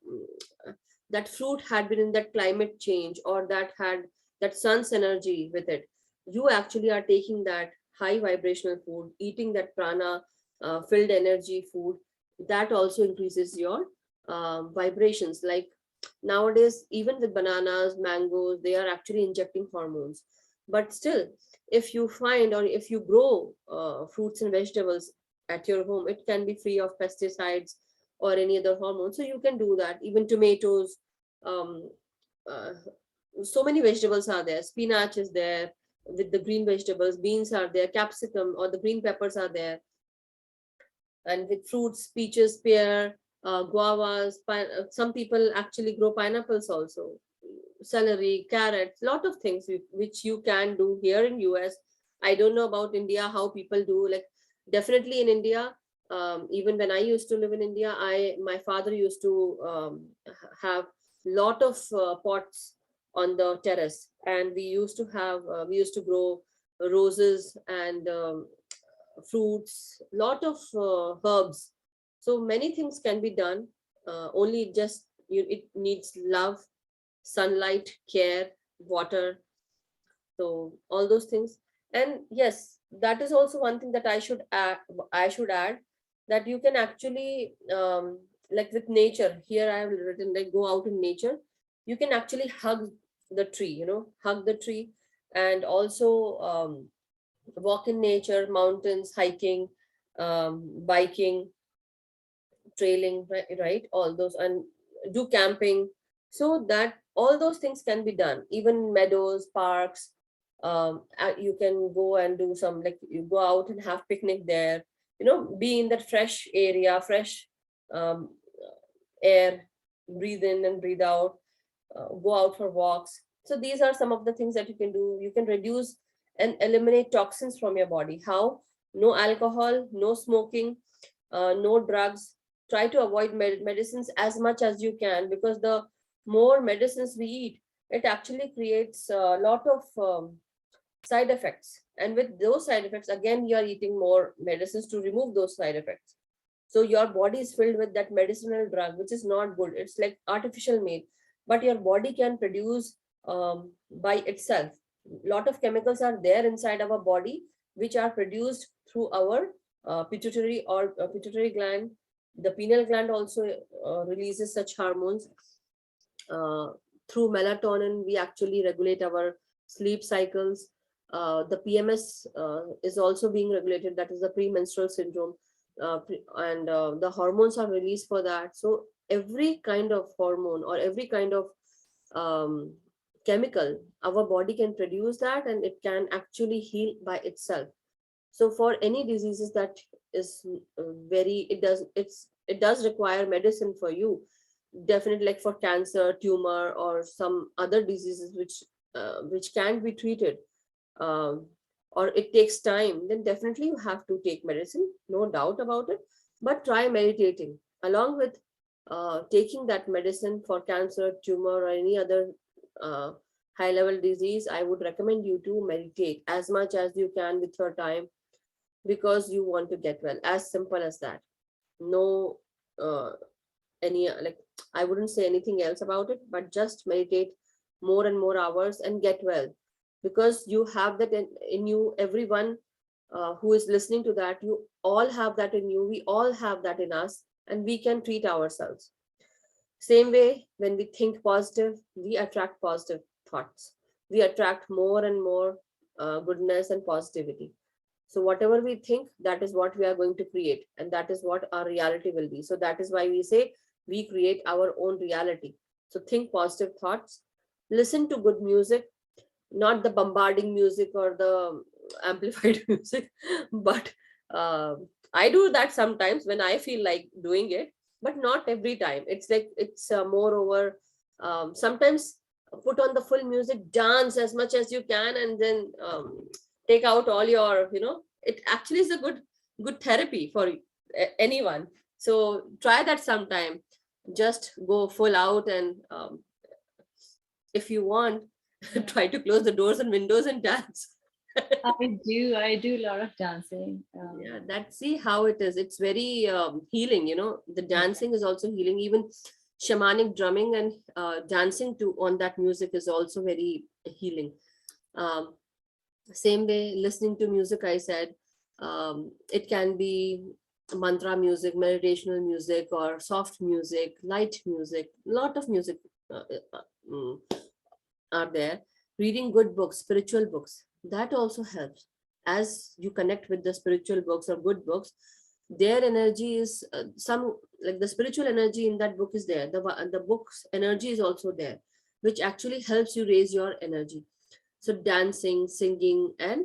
that fruit had been in that climate change, or that had that sun's energy with it. You actually are taking that high vibrational food, eating that prana filled energy food, that also increases your vibrations. Like nowadays, even with bananas, mangoes, they are actually injecting hormones. But still, if you find, or if you grow fruits and vegetables at your home, it can be free of pesticides or any other hormones. So you can do that. Even tomatoes, um, uh, so many vegetables are there. Spinach is there with the green vegetables, beans are there, capsicum or the green peppers are there, and with fruits, peaches, pear, guavas, some people actually grow pineapples also, celery, carrots, lot of things which you can do here in US. I don't know about India, how people do. Like definitely in India, even when I used to live in India, my father used to have lot of pots on the terrace, and we used to grow roses and fruits, lot of herbs. So many things can be done. Only just it needs love, sunlight, care, water. So all those things. And yes, that is also one thing that I should add. that you can actually, like with nature, here I have written like go out in nature. You can actually hug the tree, hug the tree, and also walk in nature, mountains, hiking, biking, trailing, right? All those, and do camping. So that all those things can be done, even meadows, parks. You can go and do some, like you go out and have picnic there, be in that fresh area, fresh um, air, breathe in and breathe out, go out for walks. So these are some of the things that you can do. You can reduce and eliminate toxins from your body. How? No alcohol, no smoking, no drugs. Try to avoid medicines as much as you can, because the more medicines we eat, it actually creates a lot of side effects. And with those side effects, again, you are eating more medicines to remove those side effects. So your body is filled with that medicinal drug, which is not good. It's like artificial made, but your body can produce by itself. A lot of chemicals are there inside our body, which are produced through our pituitary or pituitary gland. The pineal gland also releases such hormones. Through melatonin, we actually regulate our sleep cycles. The PMS is also being regulated, that is the premenstrual syndrome, and the hormones are released for that. So every kind of hormone or every kind of chemical, our body can produce that, and it can actually heal by itself. So for any diseases that is it does require medicine for you, definitely, like for cancer, tumor, or some other diseases which can be treated, um, or it takes time, then definitely you have to take medicine, no doubt about it. But try meditating along with taking that medicine for cancer, tumor, or any other high level disease. I would recommend you to meditate as much as you can with your time, because you want to get well. As simple as that. No any like, I wouldn't say anything else about it, but just meditate more and more hours and get well, because you have that in you. Everyone who is listening to that, you all have that in you, we all have that in us, and we can treat ourselves. Same way, when we think positive, we attract positive thoughts, we attract more and more goodness and positivity. So whatever we think, that is what we are going to create, and that is what our reality will be. So that is why we say we create our own reality. So think positive thoughts, listen to good music, not the bombarding music or the amplified music, but I do that sometimes when I feel like doing it, but not every time. It's like, it's moreover, sometimes put on the full music, dance as much as you can, and then take out all your, it actually is a good therapy for anyone. So try that sometime. Just go full out, and if you want, try to close the doors and windows and dance. I do a lot of dancing. Yeah, that, see how it is. It's very healing, the dancing is also healing. Even shamanic drumming and dancing to on that music is also very healing. Same way, listening to music, I said, it can be mantra music, meditational music, or soft music, light music. Lot of music are there. Reading good books, spiritual books, that also helps. As you connect with the spiritual books or good books, their energy is some, like the spiritual energy in that book is there, the book's energy is also there, which actually helps you raise your energy. So dancing, singing, and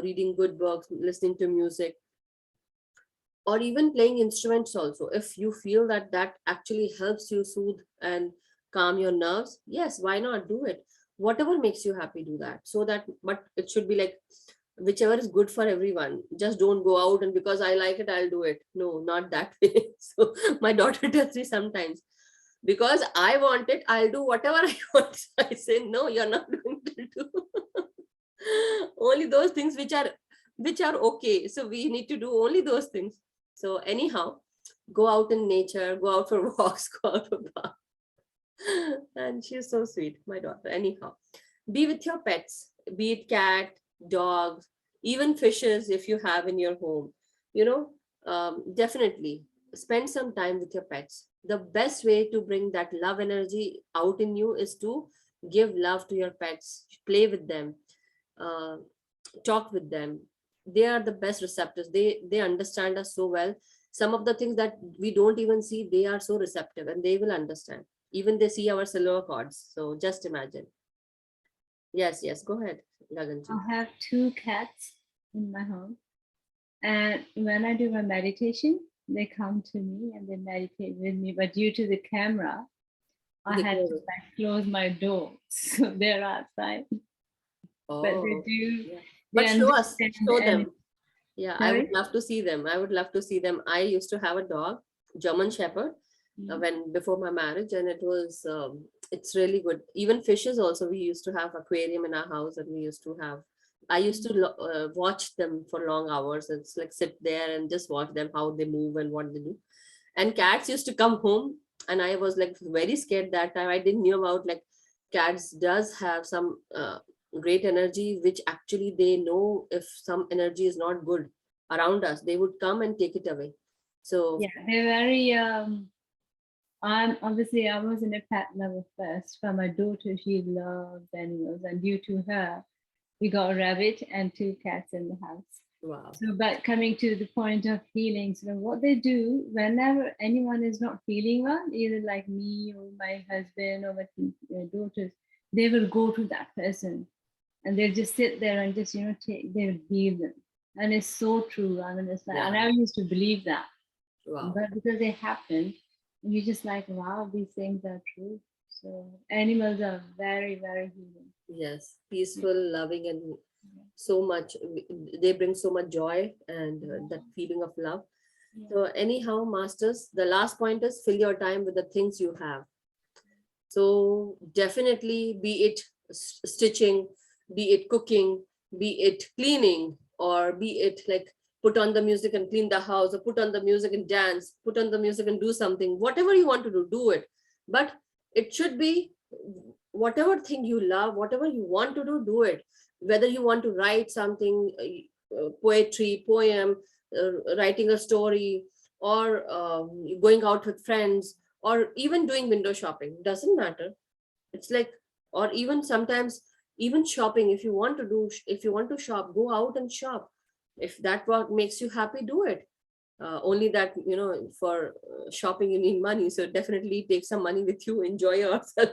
reading good books, listening to music, or even playing instruments also, if you feel that that actually helps you soothe and calm your nerves, yes, why not do it? Whatever makes you happy, do that. So that, but it should be like whichever is good for everyone. Just don't go out and because I like it, I'll do it. No, not that way. So my daughter tells me sometimes, because I want it, I'll do whatever I want. So I say, no, you're not going to do. Only those things which are okay. So we need to do only those things. So anyhow, go out in nature, go out for walks, go out for bath. And she's so sweet, my daughter. Anyhow, be with your pets, be it cat, dogs, even fishes, if you have in your home. definitely spend some time with your pets. The best way to bring that love energy out in you is to give love to your pets, play with them, uh, talk with them. They are the best receptors. They understand us so well. Some of the things that we don't even see, they are so receptive and they will understand. Even they see our silver cords. So just imagine. Yes, go ahead, Gaganji. I have 2 cats in my home. And when I do my meditation, they come to me and they meditate with me. But due to the camera, I They had go to away. close my door. So they're outside. But they Oh, do, yeah. they But show us, understand. show And them. Yeah, I would sorry? love to see them. I would love to see them. I used to have a dog, German Shepherd, when before my marriage, and it was it's really good. Even fishes also, we used to have aquarium in our house, and we used to have. I used to watch them for long hours. It's like sit there and just watch them how they move and what they do. And cats used to come home, and I was like very scared that time. I didn't knew about like cats does have some great energy, which actually they know if some energy is not good around us, they would come and take it away. So Yeah, they're very I'm obviously I wasn't a pet lover first, but my daughter, she loves animals, and due to her, we got a rabbit and 2 cats in the house. wow. So, but coming to the point of healing, so what they do whenever anyone is not feeling well, either like me or my husband or my daughters, they will go to that person and they'll just sit there and just they'll heal them, and it's so true. I mean, it's like I Yeah. never used to believe that, Wow. but because they happen, you're just like, wow, these things are true. So animals are very, very healing. Yes, peaceful, loving, and so much. They bring so much joy and that feeling of love. So anyhow, masters, the last point is fill your time with the things you have. So definitely, be it stitching, be it cooking, be it cleaning, or be it like put on the music and clean the house, or put on the music and dance, put on the music and do something. Whatever you want to do, do it. But it should be whatever thing you love, whatever you want to do, do it. Whether you want to write something, poetry, poem, writing a story, or going out with friends, or even doing window shopping, doesn't matter. It's like, or even sometimes even shopping, if you want to do, if you want to shop, go out and shop. If that what makes you happy, do it. Only that, for shopping you need money, so definitely take some money with you, enjoy yourself.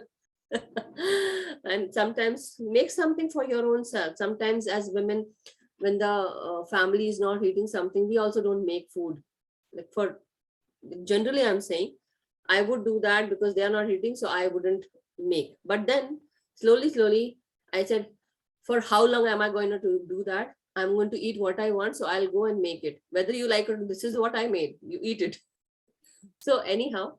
And sometimes make something for your own self. Sometimes as women, when the family is not eating something, we also don't make food. Like for generally I'm saying, I would do that because they are not eating, so I wouldn't make. But then slowly, I said, for how long am I going to do that? I'm going to eat what I want, so I'll go and make it. Whether you like it, this is what I made. You eat it. So anyhow,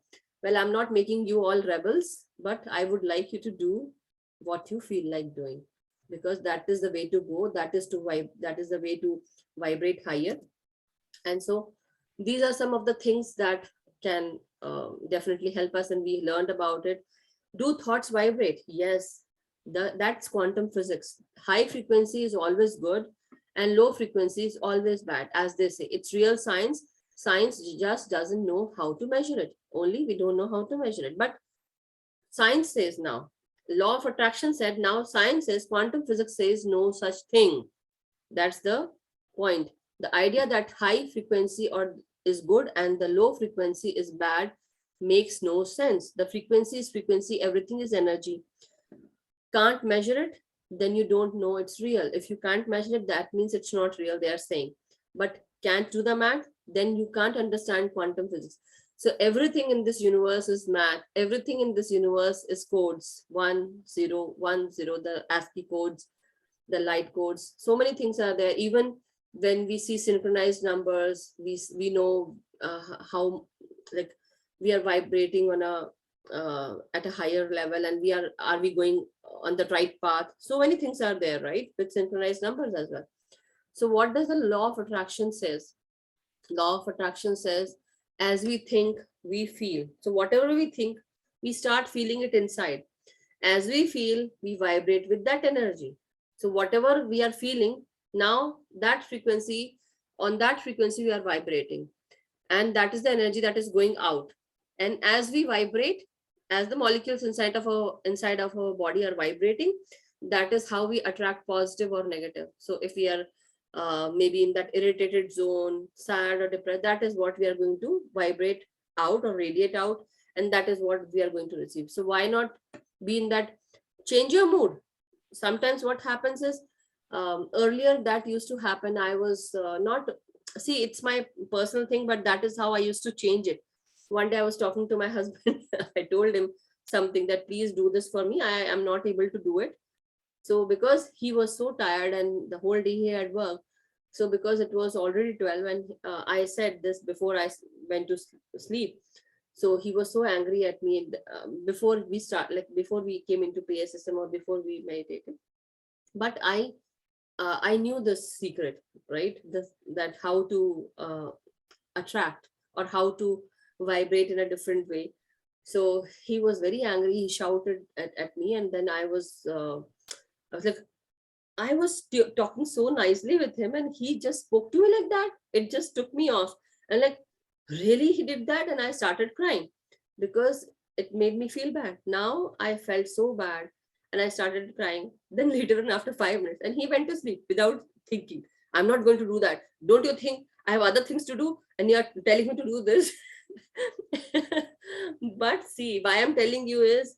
well, I'm not making you all rebels, but I would like you to do what you feel like doing, because that is the way to go. That is to vibe. That is the way to vibrate higher. And so these are some of the things that can definitely help us, and we learned about it. Do thoughts vibrate? Yes, that's quantum physics. High frequency is always good and low frequency is always bad. As they say, it's real science. Science just doesn't know how to measure it. Only we don't know how to measure it. But science says now, law of attraction said, now science says, quantum physics says no such thing. That's the point. The idea that high frequency or is good and the low frequency is bad makes no sense. The frequency is frequency, everything is energy. Can't measure it, then you don't know it's real. If you can't measure it, that means it's not real, they are saying. But can't do the math, then you can't understand quantum physics. So everything in this universe is math. Everything in this universe is codes, 1010, the ASCII codes, the light codes. So many things are there. Even when we see synchronized numbers, we know how, like, we are vibrating on a at a higher level, and are we going on the right path. So many things are there, right, with synchronized numbers as well. So what does the law of attraction says? Law of attraction says, as we think, we feel. So whatever we think, we start feeling it inside. As we feel, we vibrate with that energy. So whatever we are feeling now, that frequency, on that frequency we are vibrating. and that is the energy that is going out. And as we vibrate, as the molecules inside of our body are vibrating, that is how we attract positive or negative. So if we are maybe in that irritated zone, sad or depressed, that is what we are going to vibrate out or radiate out, and that is what we are going to receive. So why not be in that, change your mood. Sometimes what happens is, earlier that used to happen, I was not, see, it's my personal thing, but that is how I used to change it. One day I was talking to my husband. I told him something, that please do this for me, I am not able to do it. So because he was so tired and the whole day he had work, so because it was already 12 and I said this before I went to sleep, so he was so angry at me before we start, like before we came into PA system or before we meditated. But I knew this secret, right? That how to attract or how to vibrate in a different way. So he was very angry. He shouted at me, and then I was like, I was talking so nicely with him, and he just spoke to me like that. It just took me off, and like, really, he did that, and I started crying because it made me feel bad. Now I felt so bad, and I started crying. Then later on, after 5 minutes, and he went to sleep without thinking. I'm not going to do that. Don't you think I have other things to do, and you're telling me to do this? But see, why I'm telling you is,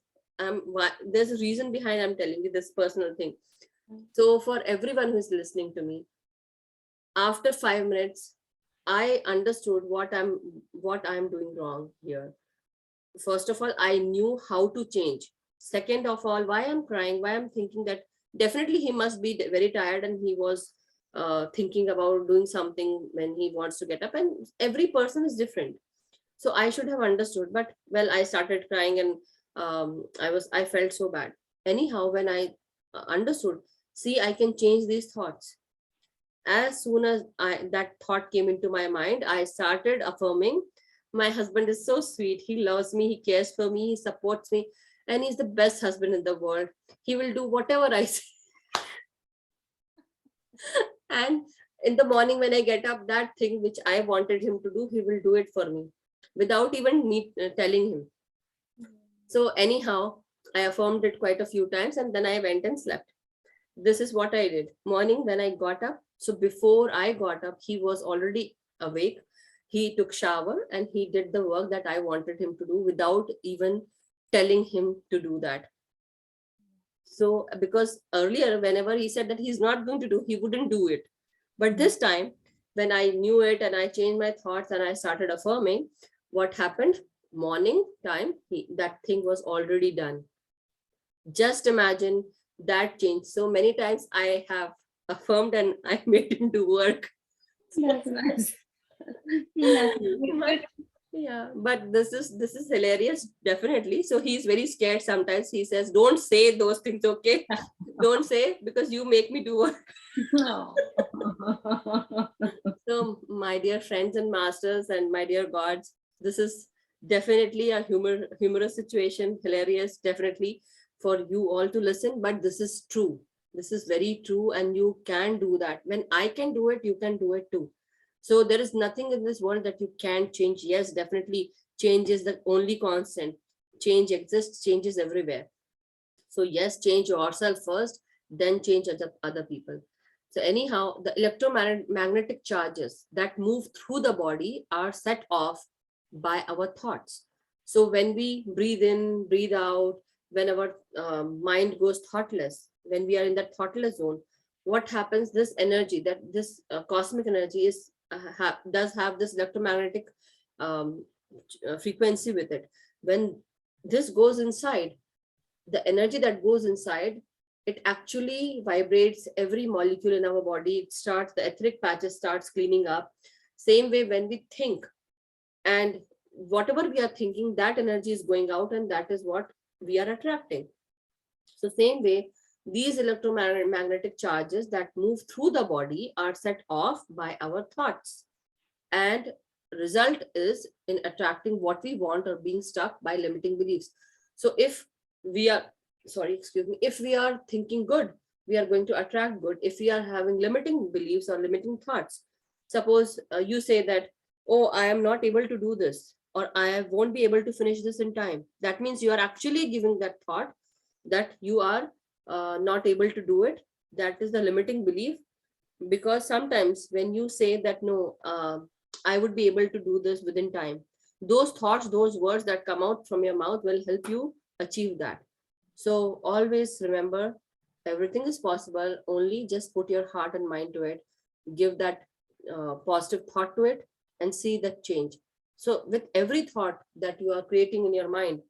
there's a reason behind I'm telling you this personal thing. So for everyone who's listening to me, after 5 minutes, I understood what I'm doing wrong here. First of all, I knew how to change. Second of all, why I'm crying, why I'm thinking that definitely he must be very tired, and he was thinking about doing something when he wants to get up, and every person is different. So I should have understood, but well, I started crying, and I felt so bad. Anyhow, when I understood, see, I can change these thoughts. As soon as that thought came into my mind, I started affirming, my husband is so sweet, he loves me, he cares for me, he supports me, and he's the best husband in the world. He will do whatever I say. And in the morning when I get up, that thing which I wanted him to do, he will do it for me without even me telling him. So anyhow, I affirmed it quite a few times, and then I went and slept. This is what I did. Morning when I got up, so before I got up, he was already awake. He took shower and he did the work that I wanted him to do without even telling him to do that. So because earlier, whenever he said that he's not going to do, he wouldn't do it. But this time, when I knew it and I changed my thoughts and I started affirming, what happened? Morning time, that thing was already done. Just imagine that change. So many times I have affirmed and I made him do work. That's nice. That's But, yeah, but this is hilarious, definitely. So he's very scared sometimes. He says, don't say those things, okay? Don't say, because you make me do work. no. So my dear friends and masters and my dear gods, this is definitely a humorous situation, hilarious, definitely for you all to listen, but this is true. This is very true, and you can do that. When I can do it, you can do it too. So there is nothing in this world that you can't change. Yes, definitely change is the only constant. Change exists, change is everywhere. So yes, change yourself first, then change other people. So anyhow, the electromagnetic charges that move through the body are set off by our thoughts. So when we breathe in, breathe out, when our mind goes thoughtless, when we are in that thoughtless zone, what happens? This energy, that this cosmic energy is does have this electromagnetic frequency with it. When this goes inside, the energy that goes inside, it actually vibrates every molecule in our body. It starts, the etheric patches starts cleaning up. Same way when we think, and whatever we are thinking, that energy is going out, and that is what we are attracting. So same way, these electromagnetic charges that move through the body are set off by our thoughts, and result is in attracting what we want or being stuck by limiting beliefs. So if we are, if we are thinking good, we are going to attract good. If we are having limiting beliefs or limiting thoughts, suppose you say that oh, I am not able to do this, or I won't be able to finish this in time, that means you are actually giving that thought that you are not able to do it. That is the limiting belief. Because sometimes when you say that, no, I would be able to do this within time, those thoughts, those words that come out from your mouth will help you achieve that. So always remember, everything is possible, only just put your heart and mind to it, give that positive thought to it, and see that change. So with every thought that you are creating in your mind,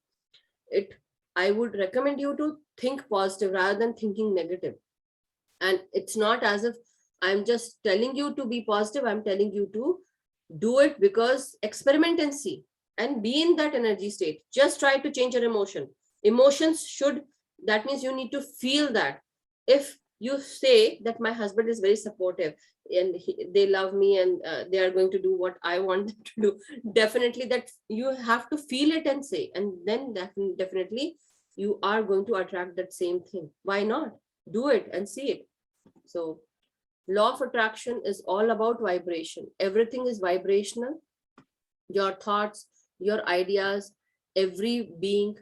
it I would recommend you to think positive rather than thinking negative. And it's not as if I'm just telling you to be positive, I'm telling you to do it, because experiment and see, and be in that energy state. Just try to change your emotions should, that means you need to feel that. If you say that my husband is very supportive and they love me, and they are going to do what I want them to do, definitely that you have to feel it and say, and then definitely you are going to attract that same thing. Why not do it and see it? So law of attraction is all about vibration. Everything is vibrational. Your thoughts, your ideas, every being,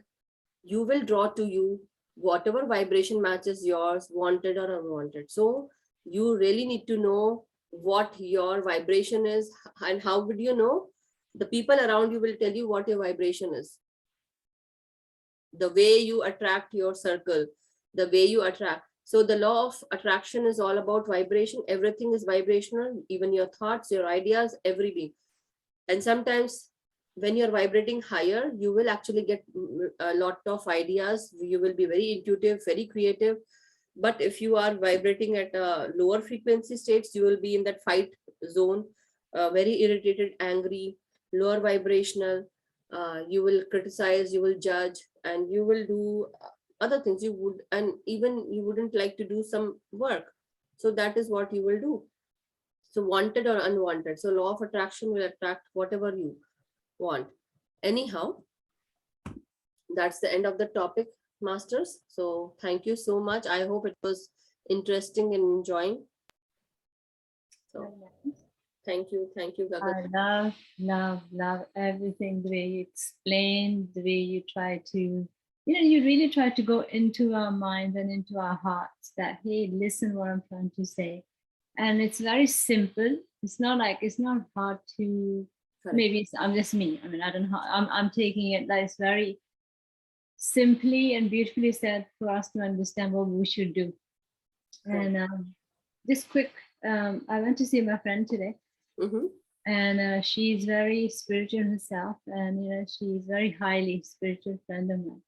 you will draw to you whatever vibration matches yours, wanted or unwanted. So you really need to know what your vibration is. And how would you know? The people around you will tell you what your vibration is. The way you attract your circle, the way you attract. So the law of attraction is all about vibration. Everything is vibrational, even your thoughts, your ideas, every being. And sometimes when you're vibrating higher, you will actually get a lot of ideas. You will be very intuitive, very creative. But if you are vibrating at a lower frequency states, you will be in that fight zone, very irritated, angry, lower vibrational. You will criticize, you will judge, and you will do other things you would, and even you wouldn't like to do some work. So that is what you will do. So wanted or unwanted. So law of attraction will attract whatever you want. Anyhow, that's the end of the topic, masters. So thank you so much. I hope it was interesting and enjoying. So thank you, Gagan. I love everything, the way you explain, the way you try to, you really try to go into our minds and into our hearts that, hey, listen what I'm trying to say. And it's very simple. It's not hard to, Correct. maybe I'm just me. I mean, I don't know, I'm taking it that it's very simply and beautifully said for us to understand what we should do. Correct. And just quick, I went to see my friend today. Mm-hmm. And she's very spiritual herself, and she's very highly spiritual friend of mine.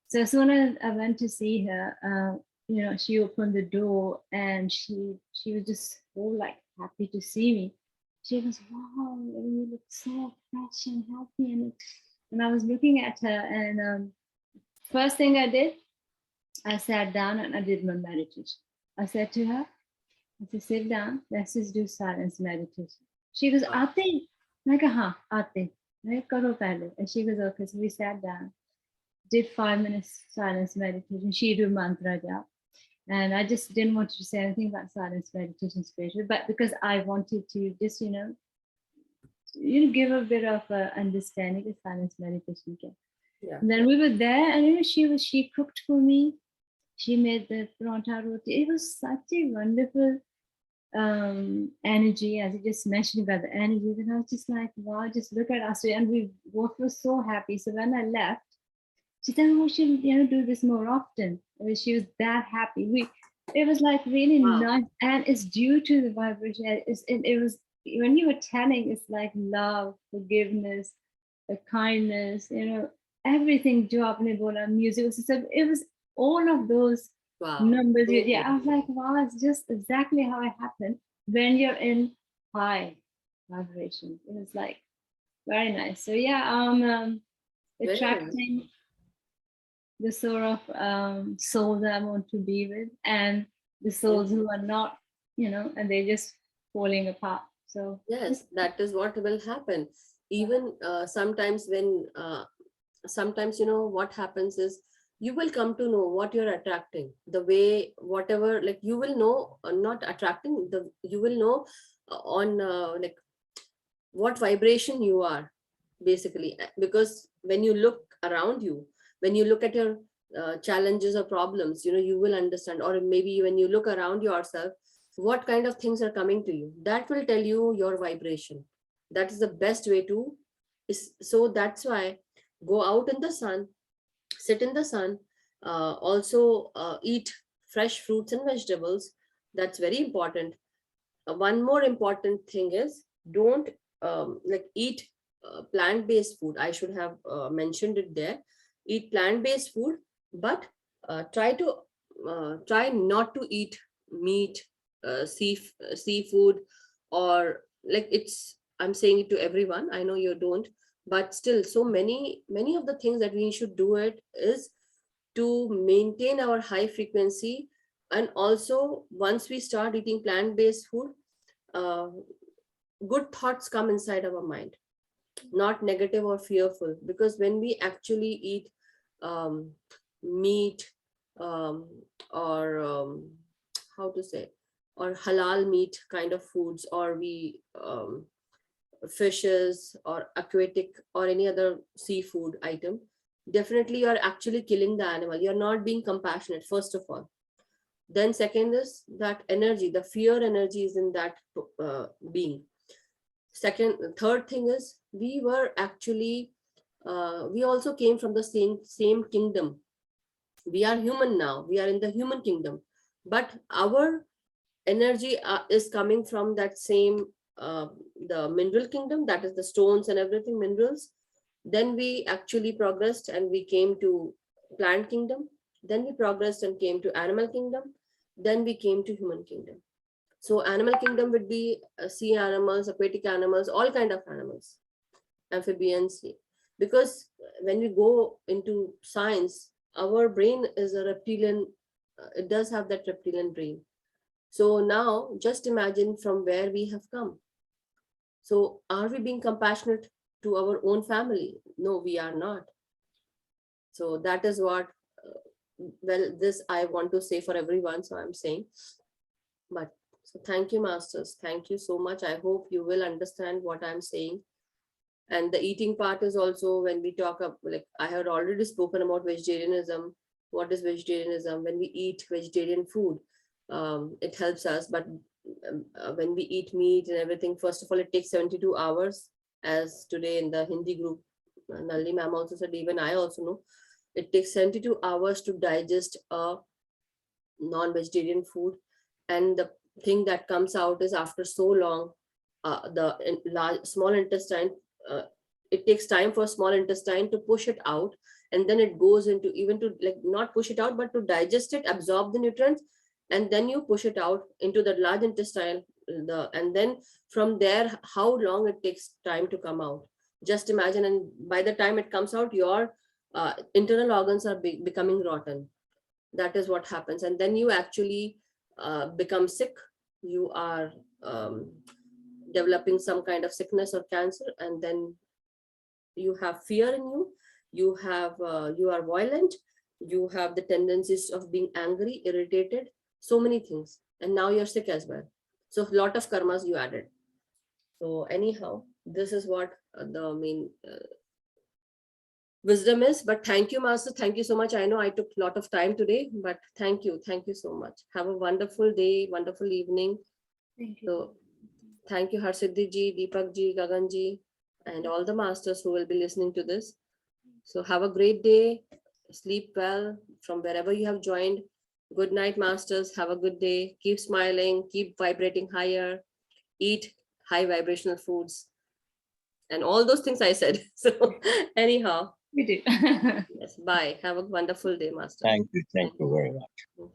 So as soon as I went to see her, she opened the door and she was just so like happy to see me. She goes, "Wow, you look so fresh and healthy." And I was looking at her, and first thing I did, I sat down and I did my meditation. I said to her, I said, "Sit down, let's just do silence meditation." She goes, "Aate?" I go, "Haan, aate." I karo pehle. And she goes, "Okay." So we sat down, did 5 minutes silence meditation. She did mantra jap. And I just didn't want to say anything about silence meditation spiritual, but because I wanted to just, give a bit of understanding of silence meditation. Yeah. And then we were there, and she cooked for me. She made the paratha roti. It was such a wonderful energy, as you just mentioned about the energy. And I was just like, wow, just look at us. And we both were so happy. So when I left, she said, "Oh, we should do this more often." I mean, she was that happy. It was like really nice, and it's due to the vibration. It was when you were telling, it's like love, forgiveness, the kindness, everything. Jo aapne bola, music. It was all of those numbers. Yeah, I was like, wow, it's just exactly how it happened when you're in high vibration. It was like very nice. So yeah, attracting the sort of soul that I want to be with, and the souls who are not, and they're just falling apart. So yes, that is what will happen. Even sometimes when sometimes what happens is, you will come to know what you're attracting, the way, whatever, like you will know, not attracting, you will know on like what vibration you are, basically. Because when you look around you, when you look at your challenges or problems, you will understand. Or maybe when you look around yourself, what kind of things are coming to you, that will tell you your vibration. That is the best way to so that's why go out in the sun, sit in the sun, also eat fresh fruits and vegetables. That's very important. One more important thing is, don't eat plant-based food. I should have mentioned it there. Eat plant-based food, but try not to eat meat, seafood, or I'm saying it to everyone. I know you don't, but still, so many of the things that we should do it is to maintain our high frequency. And also, once we start eating plant-based food, uh, good thoughts come inside our mind, not negative or fearful. Because when we actually eat um, meat, um, or how to say, or halal meat kind of foods, or we fishes or aquatic or any other seafood item, definitely you are actually killing the animal. You're not being compassionate, first of all. Then second is that energy, the fear energy is in that being. Third thing is, we were actually we also came from the same kingdom. We are human now, we are in the human kingdom, but our energy is coming from that same the mineral kingdom, that is the stones and everything, minerals. Then we actually progressed and we came to plant kingdom. Then we progressed and came to animal kingdom. Then we came to human kingdom. So animal kingdom would be sea animals, aquatic animals, all kind of animals, amphibians. Because when we go into science, our brain is a reptilian, it does have that reptilian brain. So now just imagine from where we have come. So are we being compassionate to our own family? No, we are not. So that is what, this I want to say for everyone. So I'm saying, but so thank you, masters. Thank you so much. I hope you will understand what I'm saying. And the eating part is also, when we talk about, I had already spoken about vegetarianism. What is vegetarianism? When we eat vegetarian food, it helps us. But when we eat meat and everything, first of all, it takes 72 hours. As today in the Hindi group, Nalini ma'am also said, even I also know, it takes 72 hours to digest a non-vegetarian food. And the thing that comes out is, after so long, small intestine, it takes time for small intestine to push it out, and then it goes into, even to not push it out, but to digest it, absorb the nutrients, and then you push it out into the large intestine, and then from there, how long it takes time to come out. Just imagine. And by the time it comes out, your internal organs are becoming rotten. That is what happens. And then you actually become sick. You are developing some kind of sickness or cancer, and then you have fear in you. You are violent. You have the tendencies of being angry, irritated, so many things. And now you're sick as well. So a lot of karmas you added. So anyhow, this is what the main wisdom is. But thank you, master. Thank you so much. I know I took a lot of time today, but thank you. Thank you so much. Have a wonderful day, wonderful evening. Thank you. So thank you, Harsiddhi ji, Deepak ji, Gagan ji, and all the masters who will be listening to this. So have a great day. Sleep well from wherever you have joined. Good night, masters. Have a good day. Keep smiling. Keep vibrating higher. Eat high vibrational foods. And all those things I said. So anyhow. We do. Yes, bye. Have a wonderful day, master. Thank you very much.